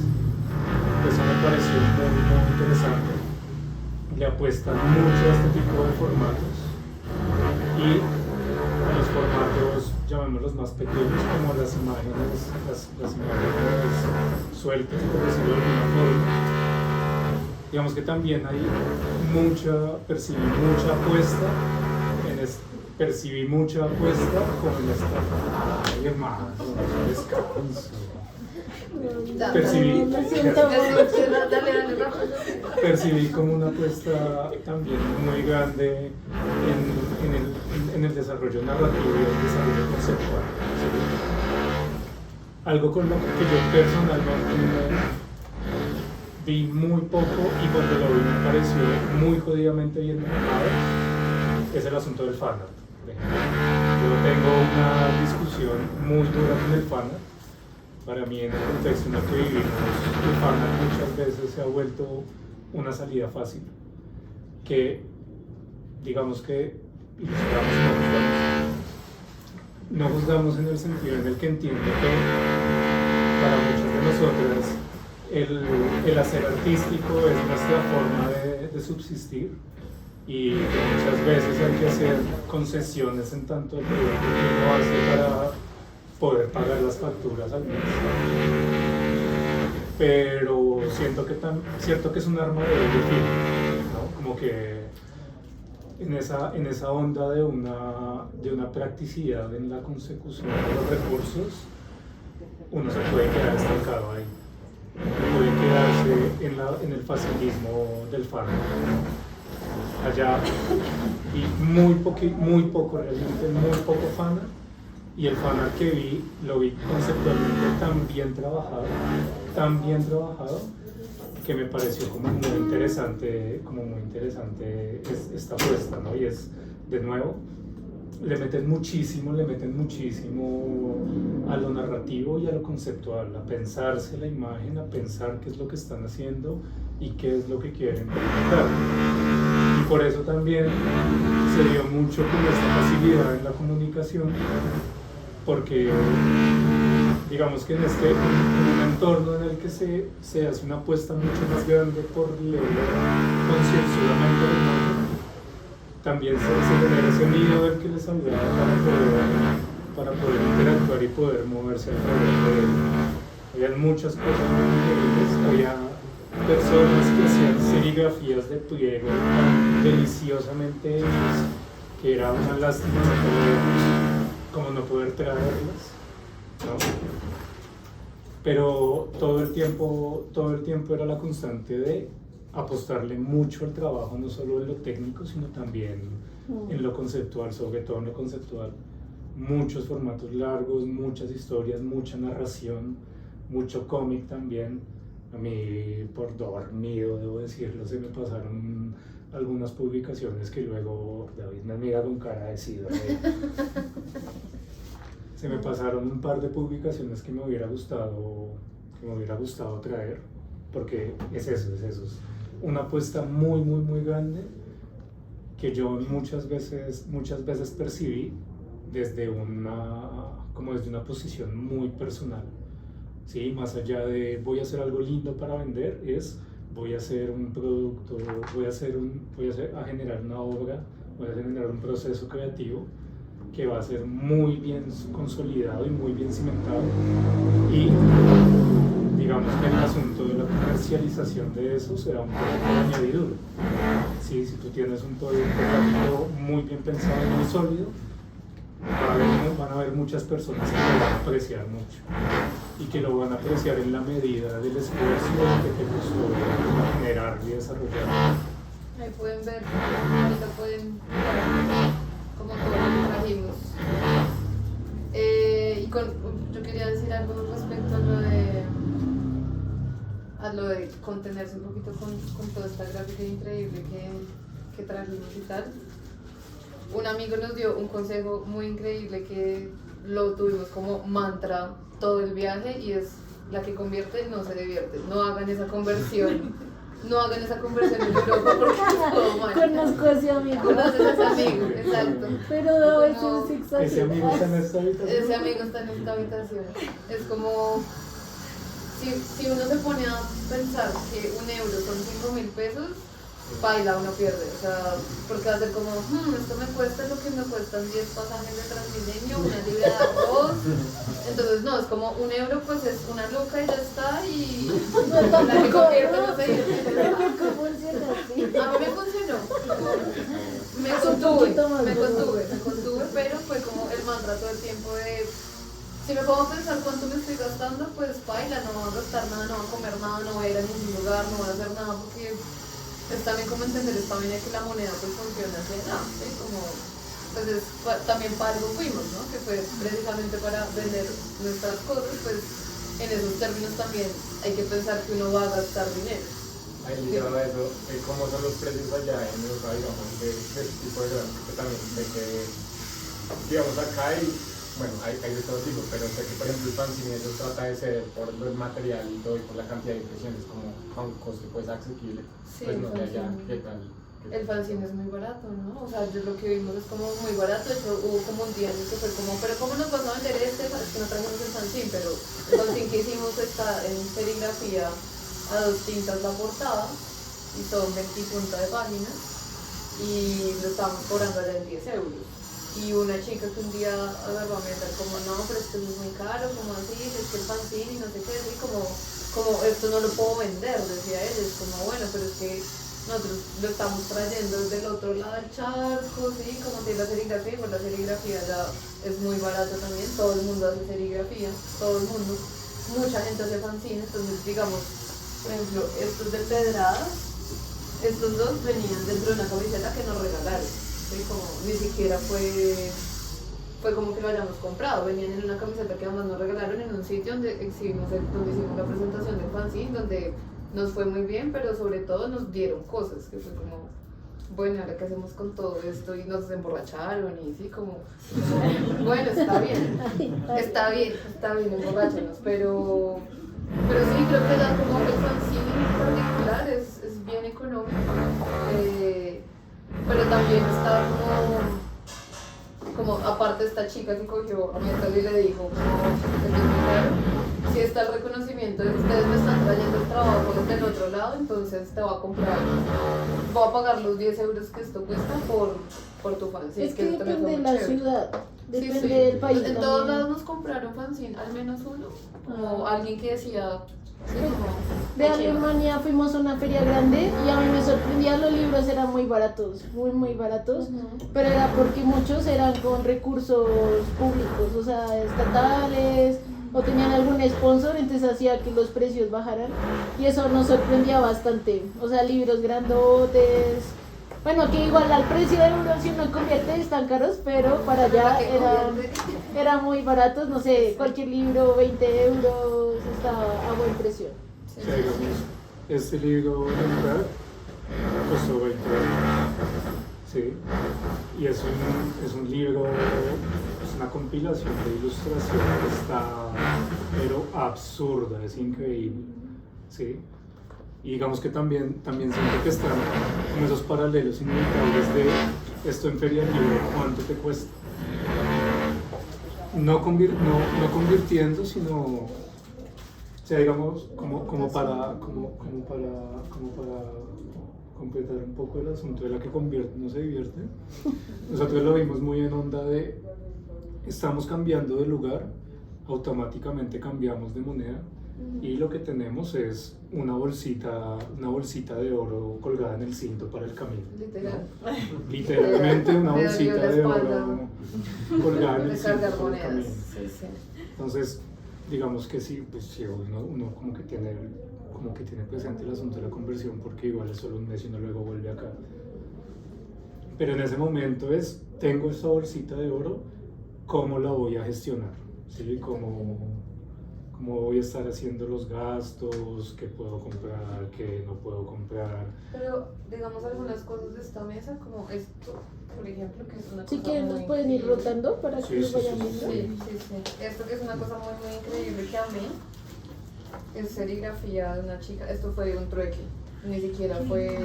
Eso me pareció muy interesante. Le apuestan mucho a este tipo de formatos y a los formatos, llamémoslos más pequeños, como las imágenes sueltas, por decirlo de alguna forma. Digamos que también hay percibí mucha apuesta con esta. Ay, hermano, descanso. Percibí, Me siento mal. Dale, Rafa. percibí como una apuesta también muy grande en el desarrollo narrativo y el desarrollo conceptual. ¿Sí? Algo con lo que yo personalmente vi muy poco y cuando lo vi me pareció muy jodidamente bien manejado es el asunto del fanart. Por ejemplo, yo tengo una discusión muy dura con el fanart. Para mí, en el contexto en el que vivimos, el fanart muchas veces se ha vuelto una salida fácil, que digamos que no juzgamos en el sentido en el que entiendo que para muchas de nosotras el hacer artístico es nuestra forma de subsistir y que muchas veces hay que hacer concesiones en tanto el producto que uno hace para poder pagar las facturas al mes. Pero cierto que es un arma de doble filo, ¿no? Como que en esa onda de una practicidad en la consecución de los recursos, uno se puede quedar estancado ahí. Puede quedarse en el facilismo del fármaco. Allá vi muy poco, realmente muy poco fanart, y el fanart que vi, lo vi conceptualmente tan bien trabajado, que me pareció como muy interesante esta apuesta, ¿no? Y es, de nuevo, le meten muchísimo a lo narrativo y a lo conceptual, a pensarse la imagen, a pensar qué es lo que están haciendo y qué es lo que quieren comunicar. Y por eso también se dio mucho con esta facilidad en la comunicación, porque digamos que en un entorno en el que se hace una apuesta mucho más grande por leer concienzudamente la imagen, también se genera ese miedo del que les hablaba para poder interactuar y poder moverse alrededor de él. Habían muchas cosas muy increíbles, había personas que hacían serigrafías de pliego tan deliciosamente hechas que era una lástima no poder traerlas, ¿no? Pero todo el tiempo era la constante de apostarle mucho al trabajo, no solo en lo técnico, sino también en lo conceptual, sobre todo en lo conceptual. Muchos formatos largos, muchas historias, mucha narración, mucho cómic también. A mí, por dormido, debo decirlo, se me pasaron algunas publicaciones que luego David me mira con cara de síndrome. Se me pasaron un par de publicaciones que me hubiera gustado traer, porque es eso, es una apuesta muy grande que yo muchas veces percibí desde una posición muy personal, ¿sí? Más allá de voy a hacer algo lindo para vender, voy a hacer un producto, voy a generar una obra, voy a generar un proceso creativo que va a ser muy bien consolidado y muy bien cimentado, y digamos que el asunto de la comercialización de eso será un poco de añadidura. Sí, si tú tienes un producto muy bien pensado y muy sólido, van a haber muchas personas que lo van a apreciar mucho y que lo van a apreciar en la medida del esfuerzo que te costó generar y desarrollar. Ahí pueden ver, ahorita pueden ver como todo lo que trajimos. Yo quería decir algo respecto a lo de contenerse un poquito con toda esta gráfica increíble que trajimos y tal. un amigo nos dio un consejo muy increíble que lo tuvimos como mantra todo el viaje y es: la que convierte no se divierte. No hagan esa conversión. No hagan esa conversión en Europa porque es todo mal. Conozco a ese amigo. Conoces a ese amigo, exacto. Pero a veces Como- es exagerado. Ese amigo está en esta habitación. Ese amigo está en esta habitación. Es como si uno se pone a pensar que un euro son 5.000 pesos, baila uno pierde. O sea, porque va a ser como, esto me cuesta lo que me cuestan 10 pasajes de Transmilenio, una libra de arroz. Entonces, no, es como un euro, pues es una luca y ya está. Y la que convierte no se divierte. Tampoco funciona así. A mí me funcionó. Me Es un poquito más contuve, pero fue como el mantra todo el tiempo de: si me pongo a pensar cuánto me estoy gastando, pues baila, no voy a gastar nada, no voy a comer nada, no voy a ir a ningún lugar, no voy a hacer nada, porque es también como entender esta vaina de que la moneda pues funciona así, ¿no? ¿Sí? Como, pues también para algo fuimos, ¿no? Que fue precisamente para vender nuestras cosas, pues en esos términos también hay que pensar que uno va a gastar dinero. Ahí ligado a eso, ¿cómo son los precios allá en Europa, digamos, de este tipo de grano? Que también sé que, digamos, acá hay, bueno, hay de todo tipo, pero sé que, por ejemplo, el fanzine eso trata de ser por el material y todo, y por la cantidad de impresiones, como a un costo pues asequible. Sí, Pues no sé el allá, fanzine. ¿qué tal? El fanzine es muy barato, ¿no? O sea, yo lo que vimos es como muy barato. De hecho, hubo como un día en el que fue como, pero ¿cómo nos vas a vender este? Es que no trajimos el fanzine, pero el fanzine que hicimos está en serigrafía a 2 tintas la portada y son 20 puntas de páginas y lo estábamos cobrando allá en 10 euros. Y una chica que un día agarró a meter como, no, pero es que es muy caro, como así, es que el fanzine y no sé qué, así como esto no lo puedo vender, decía ella. Es como, bueno, pero es que nosotros lo estamos trayendo desde el otro lado del charco, ¿sí? Como tiene la serigrafía, pues la serigrafía ya es muy barata también, todo el mundo hace serigrafía, todo el mundo, mucha gente hace fanzine, entonces digamos, por ejemplo, estos de Pedradas, estos dos venían dentro de una camiseta que nos regalaron, ¿sí? Como ni siquiera fue como que lo hayamos comprado, venían en una camiseta que además nos regalaron en un sitio donde hicimos la presentación del fanzine, donde nos fue muy bien, pero sobre todo nos dieron cosas, que fue como, bueno, ¿ahora qué hacemos con todo esto? Y nos emborracharon y sí, como bueno, está bien emborracharnos, pero sí, creo que ya como el fanzine en particular es bien económico, pero también está como aparte esta chica que cogió a Metal y le dijo, si está el reconocimiento de que ustedes me están trayendo el trabajo desde el otro lado, entonces te voy a comprar, voy a pagar los 10 euros que esto cuesta por tu fanzine. Es que eso también fue depende de muy la chévere. ciudad, Sí, depende sí. del país. En todos también. lados nos compraron fanzine, al menos uno, como alguien que decía, sí, como, De qué chido. Alemania fuimos a una feria grande y a mí me sorprendía, los libros eran muy baratos, muy baratos, pero era porque muchos eran con recursos públicos, o sea, estatales, o tenían algún sponsor, entonces hacía que los precios bajaran y eso nos sorprendía bastante, o sea, libros grandotes, bueno, que igual al precio del euro si uno convierte están caros, pero para allá eran muy baratos, no sé, cualquier libro 20 euros estaba a buen precio. O sea, digamos, este libro Leningrad costó 20 euros, ¿sí? Y es un libro, es una compilación de ilustración que está, pero absurda, es increíble, ¿sí? Y digamos que también siento que están como esos paralelos inevitables de esto en Feria del Libro, ¿cuánto te cuesta? No convirtiendo, sino, o sea, digamos, como para completar un poco el asunto de la que convierte no se divierte. Nosotros lo vimos muy en onda de, estamos cambiando de lugar, automáticamente cambiamos de moneda y lo que tenemos es una bolsita de oro colgada en el cinto para el camino. Literal. Literalmente una Me dolió bolsita la de espalda. oro colgada en el De cinto cargar para el monedas, camino. sí, sí. Entonces, digamos que sí, pues sí, uno como que tiene presente el asunto de la conversión porque igual es solo un mes y uno luego vuelve acá. Pero en ese momento tengo esta bolsita de oro, ¿cómo la voy a gestionar? ¿Sí? ¿Cómo cómo voy a estar haciendo los gastos, qué puedo comprar, qué no puedo comprar. Pero digamos algunas cosas de esta mesa, como esto, por ejemplo, que es una Si cosa quieren muy los pueden ir increíble. rotando para Sí, que los sí, vayan sí, viendo. Sí, sí, sí. Esto que es una cosa muy, muy increíble que amé, es serigrafía de una chica. Esto fue un trueque, ni siquiera fue,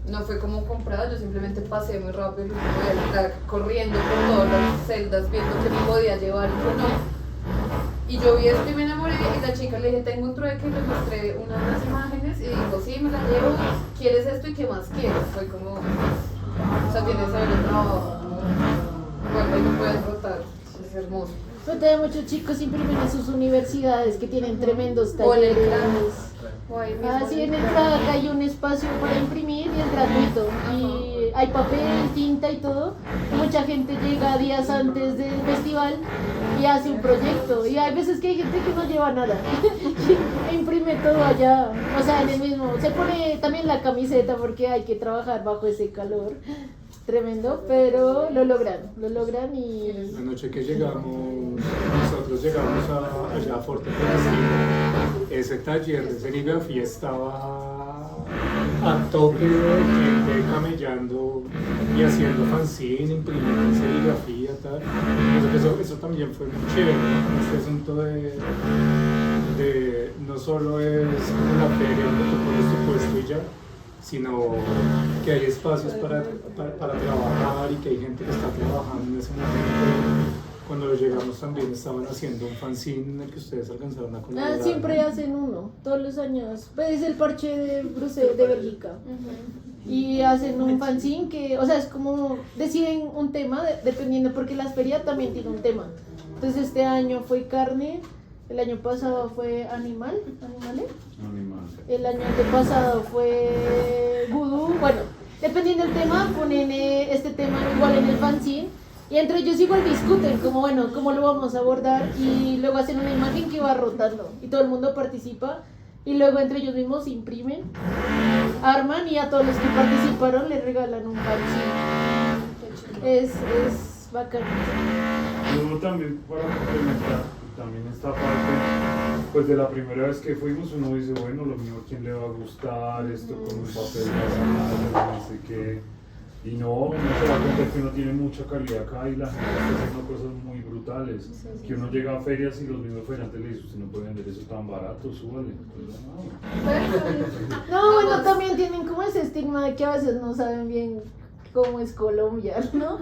no fue como comprado, yo simplemente pasé muy rápido y voy a estar corriendo por todas las celdas viendo qué me podía llevar y qué no. Y yo vi esto y me enamoré y la chica le dije, tengo un trueque, le mostré unas imágenes y dijo, sí, me la llevo, ¿quieres esto y qué más quieres? Fue como, o sea, tienes que saber el trabajo. Bueno, ahí no puedes rotar, es hermoso. Pero también muchos chicos imprimen en sus universidades que tienen tremendos O en el talleres. O ahí mismo Ah, sí, en el CRAC hay un espacio para imprimir y es gratuito. Y hay papel, tinta y todo. Y mucha gente llega días antes del festival y hace un proyecto. Y hay veces que hay gente que no lleva nada. E imprime todo allá. O sea, en el mismo. Se pone también la camiseta porque hay que trabajar bajo ese calor. Tremendo, pero lo logran y... La noche que llegamos, nosotros llegamos allá a Forte Fresnillo, ese taller de serigrafía estaba a tope de gente camellando y haciendo fanzine, imprimiendo serigrafía, tal. Eso también fue muy chévere, ¿no? Este asunto de no solo es como la feria donde tú pones tu puesto y ya, sino que hay espacios para trabajar y que hay gente que está trabajando en ese momento. Cuando llegamos también estaban haciendo un fanzine en el que ustedes alcanzaron a colaborar. siempre hacen uno, todos los años. Pues es el parche de Bruselas, de Bélgica. Y hacen un fanzine que, o sea, es como deciden un tema dependiendo, porque la feria también tiene un tema. Entonces este año fue carne, el año pasado fue animales. Animal. El año antepasado fue vudú. Bueno, dependiendo del tema, ponen este tema igual en el fanzine. Y entre ellos igual discuten, como bueno, cómo lo vamos a abordar. Y luego hacen una imagen que va rotando. Y todo el mundo participa. Y luego entre ellos mismos imprimen, arman y a todos los que participaron les regalan un fanzine. Es bacán. Luego también para complementar, también esta parte, pues de la primera vez que fuimos uno dice, bueno, lo mío a quién le va a gustar, esto con un papel no sé qué, y no, uno se da cuenta que uno tiene mucha calidad acá y la gente está haciendo cosas muy brutales, que uno llega a ferias y los mismos feriantes le dicen, usted no puede vender eso tan barato, súbale. No, bueno, también tienen como ese estigma de que a veces no saben bien cómo es Colombia, ¿no?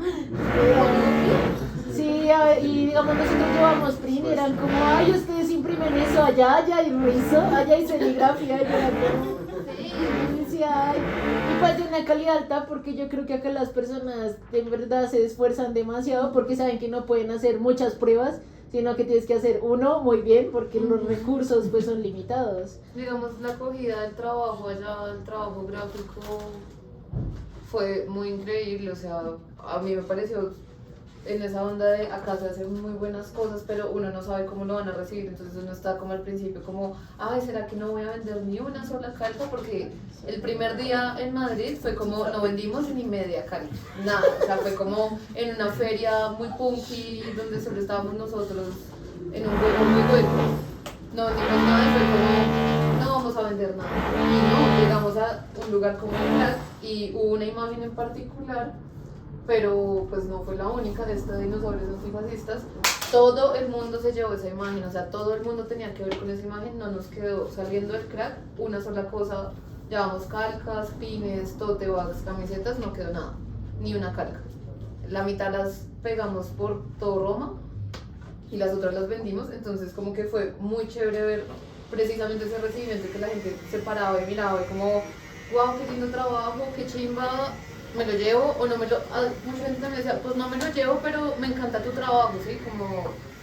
Sí, y digamos nosotros llevamos print, eran como, ay, ustedes imprimen eso, allá hay rizo, allá hay serigrafía, y era como, sí, ay, y pues de una calidad alta, porque yo creo que acá las personas de verdad se esfuerzan demasiado porque saben que no pueden hacer muchas pruebas, sino que tienes que hacer uno muy bien porque los recursos pues son limitados. Digamos, la acogida del trabajo allá, el trabajo gráfico, fue muy increíble. O sea, a mí me pareció en esa onda de acá se hacen muy buenas cosas, pero uno no sabe cómo lo van a recibir, entonces uno está como al principio como, ay, ¿será que no voy a vender ni una sola calca? Porque el primer día en Madrid fue como, no vendimos ni media calca, nada, o sea, fue como en una feria muy punky, donde solo estábamos nosotros en un juego muy bueno, no vendimos nada y fue como, no vamos a vender nada, y no, llegamos a un lugar como el Crack y hubo una imagen en particular, pero pues no fue la única de estos dinosaurios antifascistas. Todo el mundo se llevó esa imagen, o sea, todo el mundo tenía que ver con esa imagen, no nos quedó saliendo del Crack una sola cosa. Llevamos calcas, pines, tote bags, camisetas, no quedó nada, ni una calca. La mitad las pegamos por todo Roma y las otras las vendimos, entonces como que fue muy chévere ver precisamente ese recibimiento, que la gente se paraba y miraba y como, wow, qué lindo trabajo, qué chimba, me lo llevo o no me lo... Mucha gente me decía, pues no me lo llevo, pero me encanta tu trabajo, ¿sí?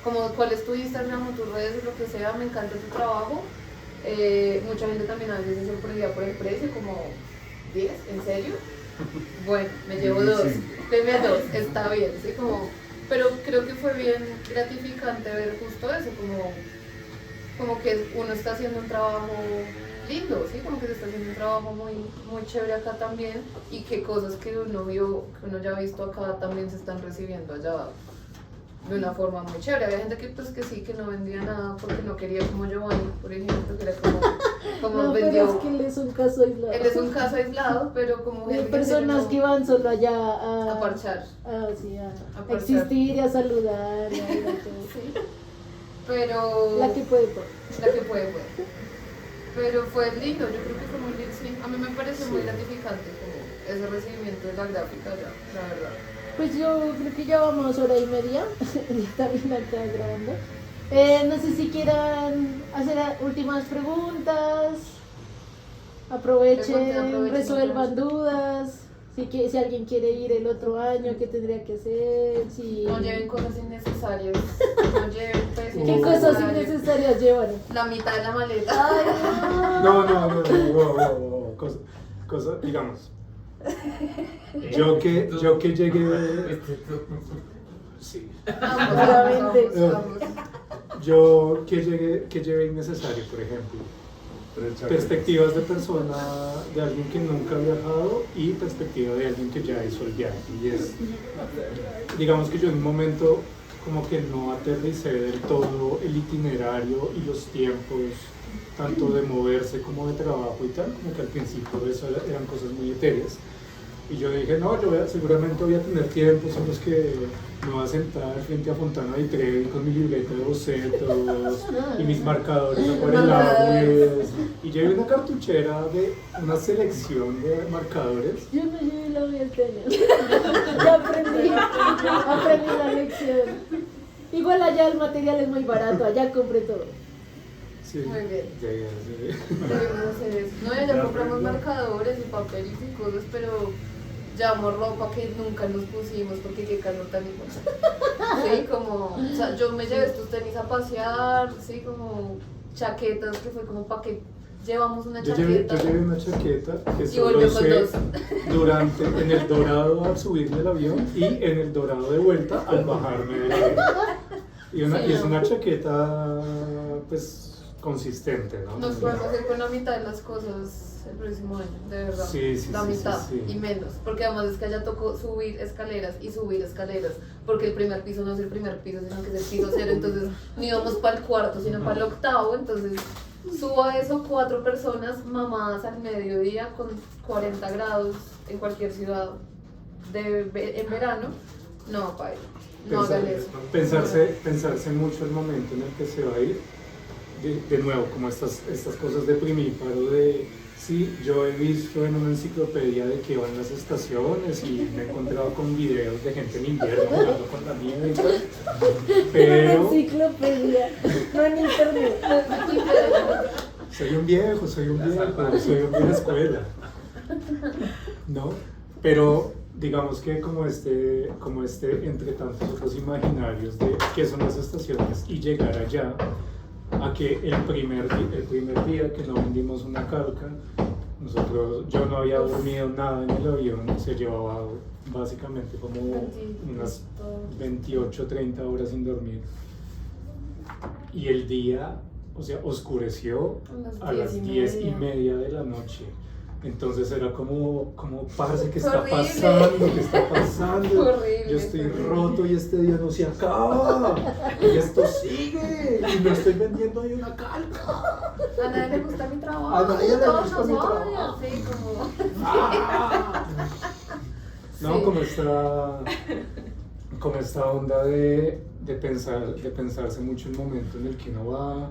Como cuál es tu Instagram o tus redes o lo que sea, me encanta tu trabajo. Mucha gente también a veces se sorprendía por el precio, como 10, ¿en serio? Bueno, me llevo 2, deme a 2, está bien, ¿sí? Pero creo que fue bien gratificante ver justo eso, como que uno está haciendo un trabajo lindo, ¿sí? Como que se está haciendo un trabajo muy, muy chévere acá también, y que cosas que uno vio, que uno ya ha visto acá también se están recibiendo allá de una forma muy chévere. Había gente que pues que sí, que no vendía nada porque no quería como Giovanni, por ejemplo, que era como No, vendió. pero es que él es un caso aislado. Él es un caso aislado, pero como De gente personas no- que van solo allá a parchar. sí, a parchar. existir y a saludar. Y a ir a todo. Sí. Pero La que puede, pues. la que puede. Pero fue lindo, yo creo que fue muy lindo, sí. A mí me pareció muy Sí. gratificante como ese recibimiento de la gráfica ya, la verdad. Pues yo creo que ya vamos hora y media. Ya también acá grabando. No sé si quieran hacer últimas preguntas. Aprovechen, resuelvan dudas. Si alguien quiere ir el otro año, ¿qué tendría que hacer? Si... No lleven cosas innecesarias, no lleven peso ¿Qué cosas innecesarias llevan? La mitad de la maleta. Ay, No, wow. Cosa, digamos. Yo que llegué. Sí. Vamos. Yo que llegué innecesario, por ejemplo. Perspectivas de persona, de alguien que nunca ha viajado y perspectiva de alguien que ya hizo el viaje. Y es, digamos que yo en un momento como que no aterricé del todo el itinerario y los tiempos, tanto de moverse como de trabajo y tal, como que al principio eso eran cosas muy etéreas. Y yo dije, no, seguramente voy a tener tiempos en los que me voy a sentar frente a Fontana di Trevi con mi libreta de bocetos y mis marcadores acuarelables. Y llevé una cartuchera de una selección de marcadores. yo no llevé la vida este año. Ya aprendí la lección. Igual allá el material es muy barato, allá compré todo. Sí, Muy bien. sí. Debemos hacer eso. No, ya compramos marcadores y papeles y cosas, pero llevamos ropa que nunca nos pusimos porque qué calor tan igual. Sí, como, o sea, yo me llevé estos tenis a pasear, sí, como chaquetas que fue como para que llevamos una Yo llevé chaqueta. una chaqueta que Y solo volvió con usé dos. en el Dorado al subirme al avión y en el Dorado de vuelta al bajarme del avión. Y es una chaqueta, pues, consistente, ¿no? Nos podemos ir con la mitad de las cosas el próximo año, de verdad. Sí, la mitad sí. y menos, porque además es que allá tocó subir escaleras, porque el primer piso no es el primer piso, sino que es el piso cero, entonces no íbamos para el cuarto, sino para el octavo, entonces subo a eso 4 personas mamadas al mediodía con 40 grados en cualquier ciudad en verano, no, paila, no hagan eso. Pensarse mucho el momento en el que se va a ir. De nuevo, como estas cosas de primíparo de, sí, yo he visto en una enciclopedia de que van las estaciones y me he encontrado con videos de gente en invierno jugando con la nieve y tal, En una pero enciclopedia, no en internet. soy un viejo de escuela, ¿no? Pero digamos que como este entre tantos otros imaginarios de qué son las estaciones y llegar allá, a que el primer día que no vendimos una carca, yo no había dormido nada en el avión, se llevaba básicamente como unas 28, 30 horas sin dormir. Y el día, o sea, oscureció a las 10:30 de la noche. Entonces era como parce, ¿qué está Horrible. pasando? ¿Qué está pasando? Horrible, Yo estoy horrible. roto y este día no se acaba. Y esto sigue. Y no estoy vendiendo ahí una calca. A nadie le gusta mi trabajo. A nadie le todos gusta mi nos odian, trabajo. sí, como... No, Sí. como esta onda de pensarse mucho el momento en el que uno va.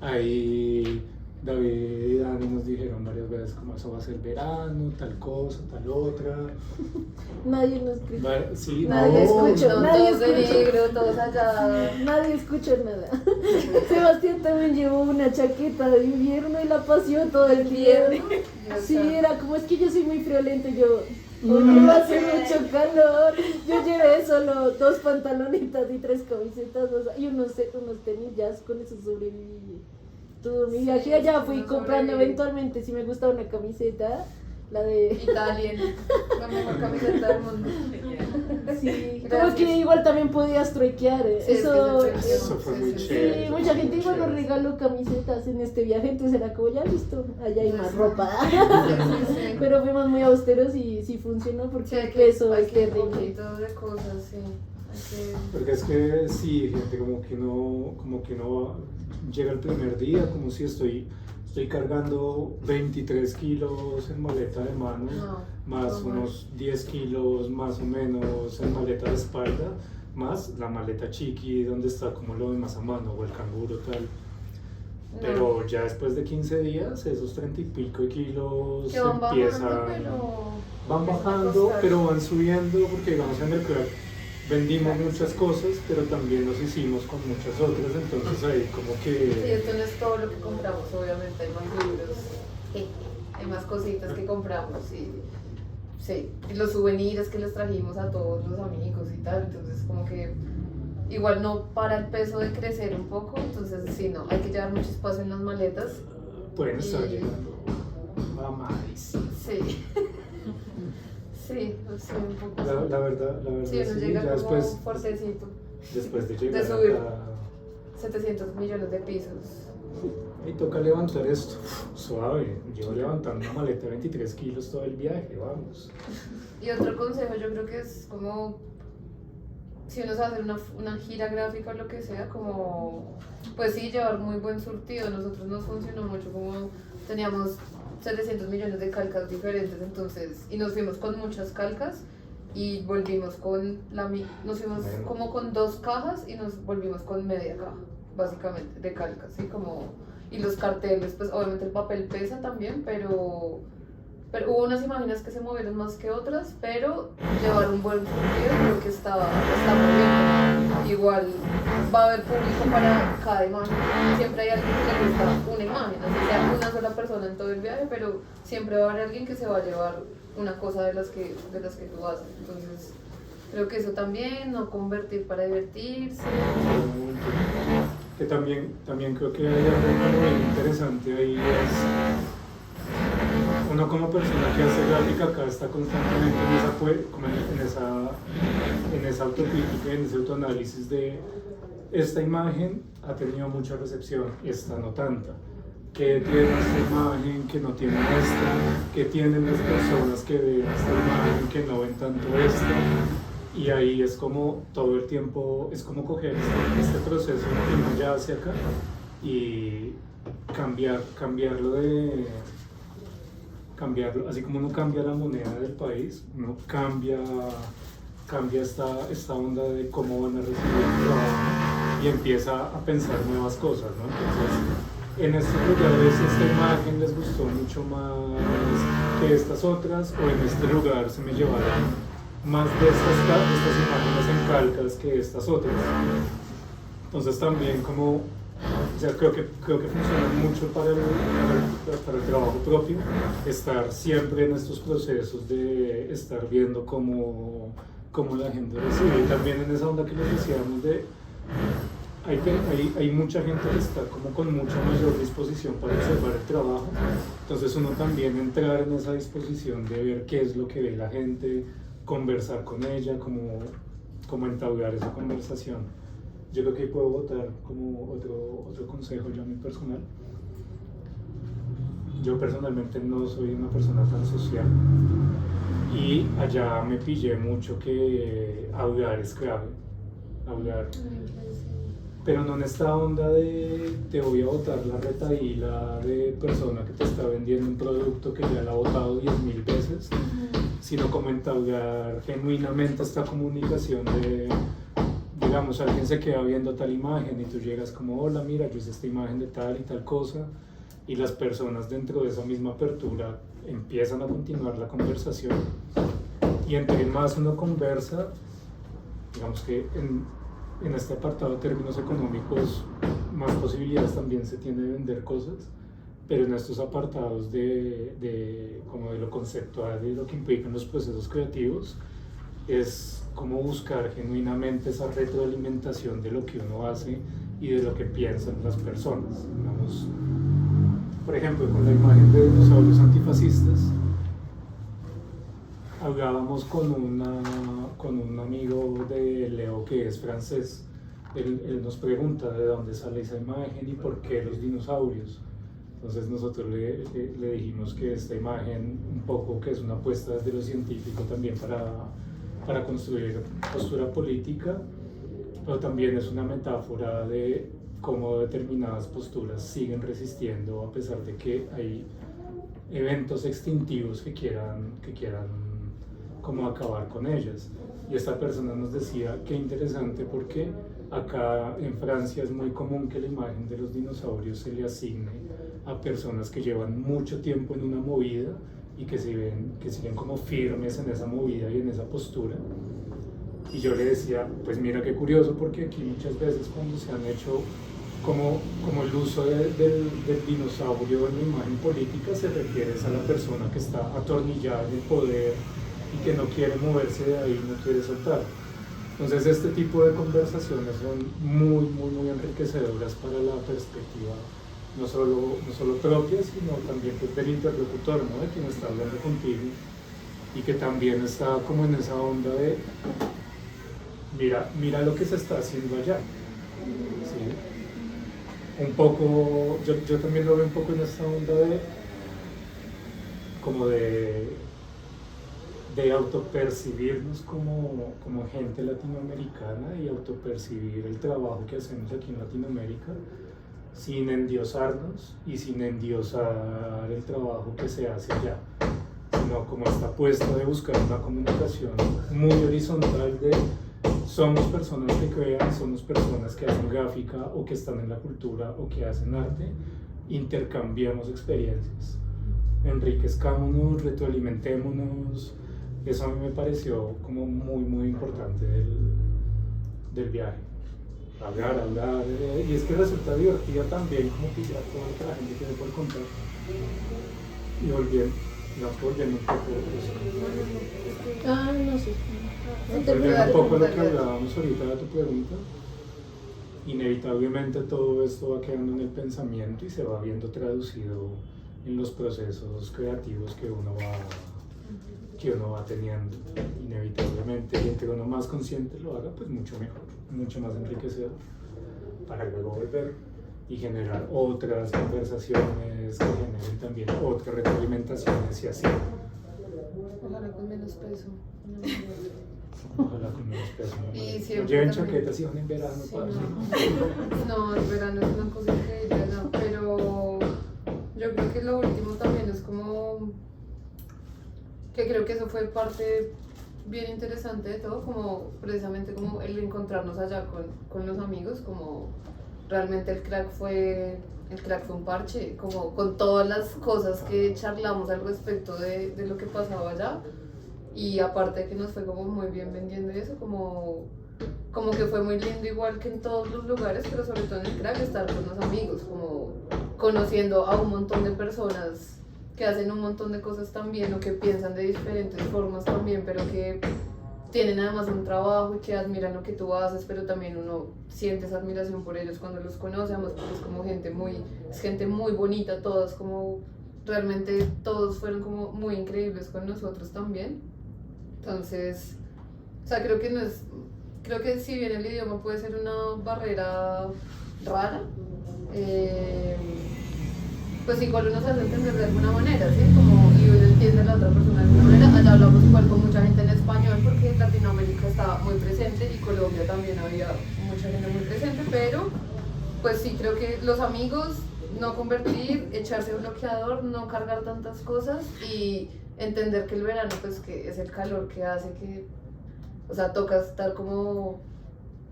Ahí David y Dani nos dijeron varias veces como eso va a ser verano, tal cosa, tal otra. Nadie nos escribe. Sí, Nadie escucha. No, Nadie todos de escucha. negro, todos allá. Nadie escuchó nada. Sebastián también llevó una chaqueta de invierno y la paseó todo el día. Sí, era como, es que yo soy muy friolento, yo hoy hace mucho calor. Yo llevé solo 2 pantalonitas y 3 camisetas, o sea, y unos tenis jazz, con eso sobreviví. Todo mi viaje allá fui no comprando sobreviví. eventualmente, si me gusta una camiseta, la de... Italian, la mejor camiseta del mundo. Sí, como Gracias. que igual también podías truequear, Sí, es que Eso fue muy chévere. Sí, mucha gente igual nos regaló camisetas en este viaje, entonces era como, ya listo, allá hay más ropa. Sí. Pero fuimos muy austeros y sí funcionó porque Sí, el peso hay es que un terrible. poquito de cosas, sí. Porque es que sí, gente, como que uno llega el primer día, como si estoy cargando 23 kilos en maleta de mano, No, más no, unos 10 kilos más o menos en maleta de espalda, más la maleta chiqui donde está como lo de más a mano o el canguro tal. no. Pero ya después de 15 días, esos 30 y pico de kilos Que van empiezan, bajando, pero van empiezan a bajando, costar. pero van subiendo, porque digamos en el club vendimos muchas cosas, pero también nos hicimos con muchas otras, entonces ahí como Sí, que... esto no es todo lo que compramos, obviamente hay más libros, hay más cositas que compramos y sí, y los souvenirs que les trajimos a todos los amigos y tal, entonces como que igual no para el peso de crecer un poco, entonces sí, no, hay que llevar mucho espacio en las maletas, Pueden estar Y- llegando a más. sí, sí, un poco La sí. verdad Sí, uno sí, llega ya como después, fuertecito, después de llegar subir. acá, 700 millones de pisos. y toca levantar esto, suave, llevo levantando una maleta de 23 kilos todo el viaje, vamos. Y otro consejo yo creo que es como, si uno se va a hacer una gira gráfica o lo que sea, como, pues sí, llevar muy buen surtido. Nosotros nos funcionó mucho, como teníamos 700 millones de calcas diferentes, entonces, y nos fuimos con muchas calcas y volvimos con nos fuimos como con 2 cajas y nos volvimos con media caja, básicamente, de calcas, ¿sí? Como, y los carteles, pues obviamente el papel pesa también, pero hubo unas imágenes que se movieron más que otras, pero llevar un buen surtido creo que está muy bien. Igual va a haber público para cada imagen. Siempre hay alguien que le gusta una imagen, así sea una sola persona en todo el viaje, pero siempre va a haber alguien que se va a llevar una cosa de las que tú haces. Entonces, creo que eso también, no convertir para divertirse. Que también creo que hay algo muy interesante ahí, es uno como persona que hace gráfica acá está constantemente en esa autocrítica, en ese autoanálisis de esta imagen ha tenido mucha recepción, esta no tanta. ¿Qué tiene esta imagen que no tiene esta? ¿Qué tienen las personas que ven esta imagen que no ven tanto esta? Y ahí es como todo el tiempo, es como coger este proceso que uno ya hace acá y cambiarlo, así como uno cambia la moneda del país, uno cambia esta onda de cómo van a recibir el trabajo y empieza a pensar nuevas cosas, ¿no? Entonces, en estos lugares esta imagen les gustó mucho más que estas otras, o en este lugar se me llevaron más de estas imágenes en calcas que estas otras. Entonces también como, o sea, creo que funciona mucho para el trabajo propio, estar siempre en estos procesos de estar viendo cómo la gente recibe. Y también en esa onda que les decíamos de, hay mucha gente que está como con mucha mayor disposición para observar el trabajo, entonces uno también entrar en esa disposición de ver qué es lo que ve la gente, conversar con ella, como entablar esa conversación. Yo creo que ahí puedo botar como otro consejo ya muy personal. Yo personalmente no soy una persona tan social y allá me pillé mucho que hablar es clave, hablar, pero no en esta onda de te voy a botar la retahíla de persona que te está vendiendo un producto que ya la ha botado 10.000 veces, sino como entablar genuinamente esta comunicación de, digamos, alguien se queda viendo tal imagen y tú llegas como, hola, mira, yo hice esta imagen de tal y tal cosa, y las personas dentro de esa misma apertura empiezan a continuar la conversación, y entre más uno conversa, digamos que en este apartado de términos económicos, más posibilidades también se tiene de vender cosas, pero en estos apartados como de lo conceptual y lo que implican los procesos creativos, es como buscar genuinamente esa retroalimentación de lo que uno hace y de lo que piensan las personas. Digamos, por ejemplo, con la imagen de dinosaurios antifascistas, hablábamos con un amigo de Leo que es francés. Él nos pregunta de dónde sale esa imagen y por qué los dinosaurios. Entonces nosotros le dijimos que esta imagen un poco que es una apuesta desde lo científico también para construir postura política, pero también es una metáfora de cómo determinadas posturas siguen resistiendo a pesar de que hay eventos extintivos que quieran como acabar con ellas. Y esta persona nos decía qué interesante porque acá en Francia es muy común que la imagen de los dinosaurios se le asigne a personas que llevan mucho tiempo en una movida y que siguen como firmes en esa movida y en esa postura. Y yo le decía, pues mira qué curioso, porque aquí muchas veces cuando se han hecho como el uso del dinosaurio en la imagen política, se refiere a la persona que está atornillada en el poder y que no quiere moverse de ahí, no quiere soltar. Entonces este tipo de conversaciones son muy enriquecedoras para la perspectiva no solo propia, sino también pues, del interlocutor, ¿no? De quien está hablando contigo y que también está como en esa onda de mira lo que se está haciendo allá, ¿sí? Un poco, yo también lo veo un poco en esta onda de autopercibirnos como gente latinoamericana y autopercibir el trabajo que hacemos aquí en Latinoamérica sin endiosarnos y sin endiosar el trabajo que se hace allá, sino como esta apuesta de buscar una comunicación muy horizontal de somos personas que crean, somos personas que hacen gráfica o que están en la cultura o que hacen arte, intercambiamos experiencias, enriquezcámonos, retroalimentémonos. Eso a mí me pareció como muy importante del viaje. Hablar, y es que resulta divertido también como pillar todo lo que la gente tiene por contar. Y volviendo un poco No sé. volviendo un poco a lo que hablábamos ahorita de tu pregunta, inevitablemente todo esto va quedando en el pensamiento y se va viendo traducido en los procesos creativos que uno va teniendo, inevitablemente, y entre uno más consciente lo haga, pues mucho mejor, mucho más enriquecedor, para luego volver y generar otras conversaciones que generen también otras retroalimentaciones y así. Ojalá con menos peso. Ojalá con menos peso. Y No siempre lleven también- chaquetas y van en verano, Sí, parce. no, el verano es una cosa increíble, no, pero yo creo que lo último también es como que creo que eso fue parte bien interesante de todo, como precisamente como el encontrarnos allá con los amigos, como realmente el crack fue un parche, como con todas las cosas que charlamos al respecto de lo que pasaba allá, y aparte de que nos fue como muy bien vendiendo eso, como que fue muy lindo igual que en todos los lugares, pero sobre todo en el crack estar con los amigos, como conociendo a un montón de personas que hacen un montón de cosas también o que piensan de diferentes formas también, pero que tienen además un trabajo y que admiran lo que tú haces, pero también uno siente esa admiración por ellos cuando los conoce, además porque es como gente muy bonita, todos como realmente todos fueron como muy increíbles con nosotros también. Entonces, o sea, creo que si bien el idioma puede ser una barrera rara, pues igual uno se hace entender de alguna manera, ¿sí? Como, y uno entiende a la otra persona de alguna manera. Allá hablamos igual con mucha gente en español porque Latinoamérica estaba muy presente y Colombia también había mucha gente muy presente, pero pues sí, creo que los amigos, no convertir, echarse bloqueador, no cargar tantas cosas y entender que el verano pues que es el calor que hace que, o sea, toca estar como,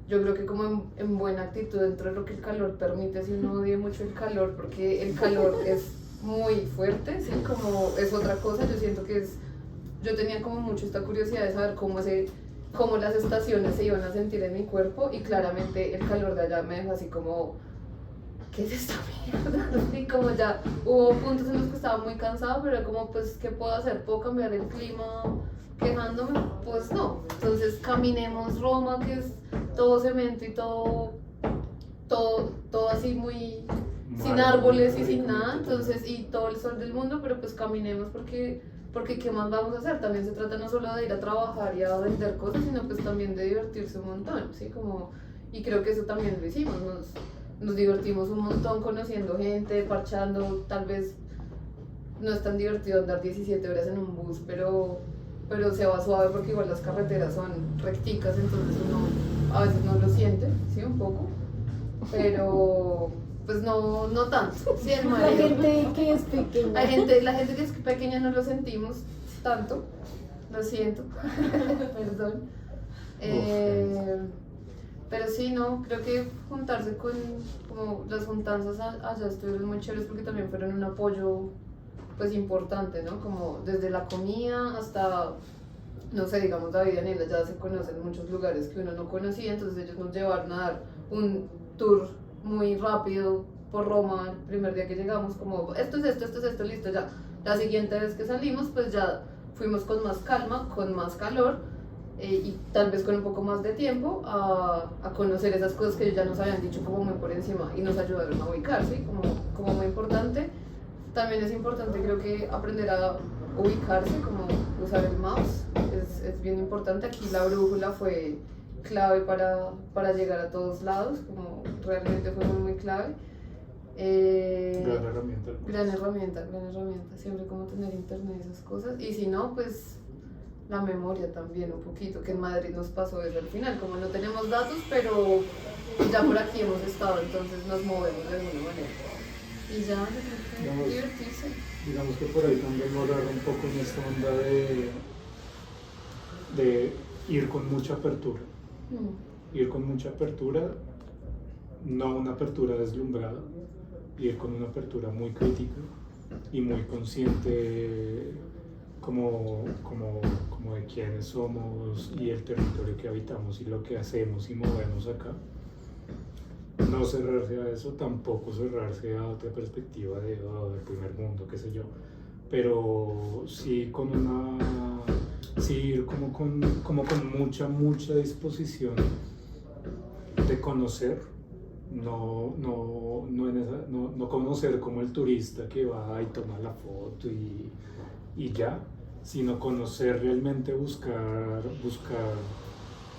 yo creo que como en buena actitud dentro de lo que el calor permite, si uno odia mucho el calor, porque el calor es muy fuerte, ¿sí? Como es otra cosa, yo siento que yo tenía como mucho esta curiosidad de saber cómo las estaciones se iban a sentir en mi cuerpo, y claramente el calor de allá me dejó así como, ¿qué es esta mierda? Y como ya hubo puntos en los que estaba muy cansada, pero como pues, ¿qué puedo hacer? ¿Puedo cambiar el clima quejándome? Pues no. Entonces caminemos Roma, que es todo cemento y todo así muy sin árboles y sin nada, entonces, y todo el sol del mundo, pero pues caminemos porque ¿qué más vamos a hacer? También se trata no solo de ir a trabajar y a vender cosas, sino pues también de divertirse un montón, ¿sí? Como, y creo que eso también lo hicimos, nos divertimos un montón conociendo gente, parchando, tal vez no es tan divertido andar 17 horas en un bus, pero pero se va suave porque igual las carreteras son recticas, entonces uno a veces no lo siente, sí, un poco, pero pues no tanto, sí, el La mareo. gente que es pequeña. La gente que es pequeña no lo sentimos tanto, lo siento, perdón. Pero sí, no, creo que juntarse con como las juntanzas allá estuvieron muy chéveres porque también fueron un apoyo pues importante, ¿no? Como desde la comida hasta, no sé, digamos David y Daniela ya se conocen muchos lugares que uno no conocía, entonces ellos nos llevaron a dar un tour muy rápido por Roma el primer día que llegamos, como esto es esto, listo, ya. La siguiente vez que salimos pues ya fuimos con más calma, con más calor y tal vez con un poco más de tiempo a conocer esas cosas que ellos ya nos habían dicho como muy por encima y nos ayudaron a ubicar, ¿sí? Como muy importante. También es importante creo que aprender a ubicarse, como usar el mouse, es bien importante. Aquí la brújula fue clave para llegar a todos lados, como realmente fue muy clave. Gran herramienta. Gran herramienta, siempre como tener internet y esas cosas. Y si no, pues la memoria también un poquito, que en Madrid nos pasó eso al final, como no tenemos datos, pero ya por aquí hemos estado, entonces nos movemos de alguna manera. Y ya, Digamos- divertirse. Digamos que por ahí también lograr un poco en esta onda de ir con mucha apertura. Ir con mucha apertura, no una apertura deslumbrada, ir con una apertura muy crítica y muy consciente como de quiénes somos y el territorio que habitamos y lo que hacemos y movemos acá. No cerrarse a eso, tampoco cerrarse a otra perspectiva del primer mundo, qué sé yo, pero sí ir como con mucha disposición de conocer, no conocer como el turista que va y toma la foto y ya, sino conocer realmente, buscar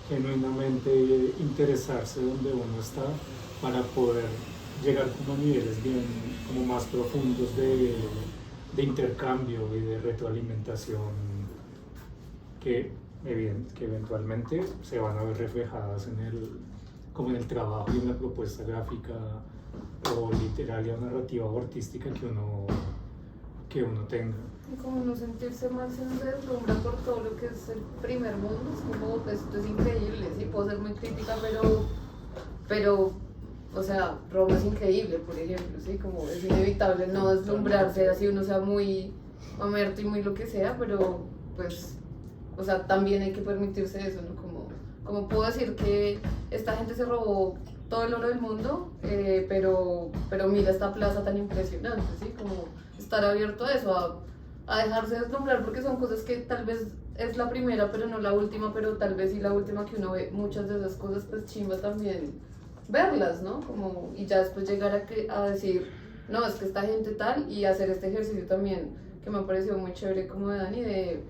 genuinamente interesarse donde uno está para poder llegar como a niveles bien como más profundos de intercambio y de retroalimentación que eventualmente se van a ver reflejadas como en el trabajo y en la propuesta gráfica o literaria o narrativa o artística que uno tenga. Y como no sentirse mal si uno se deslumbra por todo lo que es el primer mundo, es como, pues, esto es increíble, sí, puedo ser muy crítica, pero, o sea, Roma es increíble, por ejemplo, sí, como es inevitable no deslumbrarse, así uno sea muy mamerto y muy lo que sea, pero, pues, o sea, también hay que permitirse eso, ¿no? Como puedo decir que esta gente se robó todo el oro del mundo, pero mira esta plaza tan impresionante, ¿sí? Como estar abierto a eso, a dejarse deslumbrar, porque son cosas que tal vez es la primera, pero no la última, pero tal vez sí la última que uno ve. Muchas de esas cosas, pues chimba también verlas, ¿no? Como, y ya después llegar a decir, no, es que esta gente tal, y hacer este ejercicio también, que me ha parecido muy chévere como de Dani, de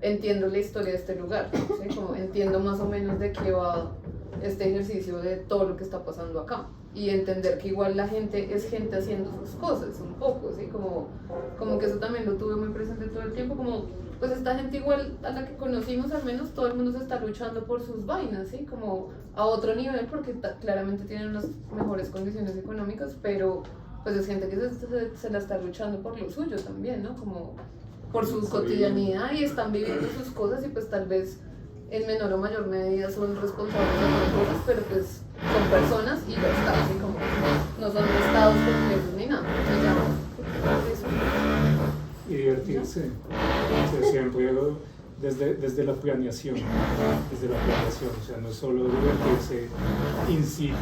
entiendo la historia de este lugar, ¿sí? Como entiendo más o menos de qué va este ejercicio de todo lo que está pasando acá y entender que igual la gente es gente haciendo sus cosas un poco, ¿sí? Como que eso también lo tuve muy presente todo el tiempo, como pues esta gente igual a la que conocimos al menos todo el mundo se está luchando por sus vainas, ¿sí? Como a otro nivel porque claramente tienen unas mejores condiciones económicas, pero pues es gente que se la está luchando por lo suyo también, ¿no? Como por su cotidianidad y están viviendo sus cosas y pues tal vez en menor o mayor medida son responsables de otras cosas, pero pues son personas y ya está, así como no son estados complejos ni nada. Y ya, eso. Y divertirse, o sea, siempre desde la planeación, o sea, no es solo divertirse in situ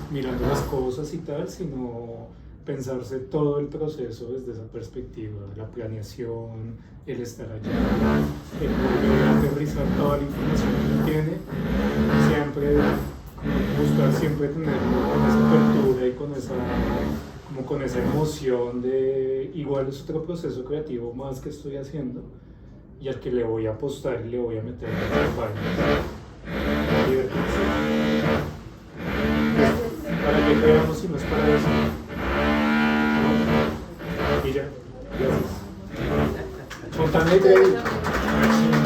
mirando las cosas y tal, sino pensarse todo el proceso desde esa perspectiva, la planeación, el estar allá, el poder aterrizar toda la información que uno tiene, siempre buscar siempre tener con esa apertura y con esa emoción de igual es otro proceso creativo más que estoy haciendo y al que le voy a apostar y le voy a meter muchas vainas. Divertirse. ¿Para qué creamos si no es para eso? Y ya, gracias. Montana y Drake. Ustedes también.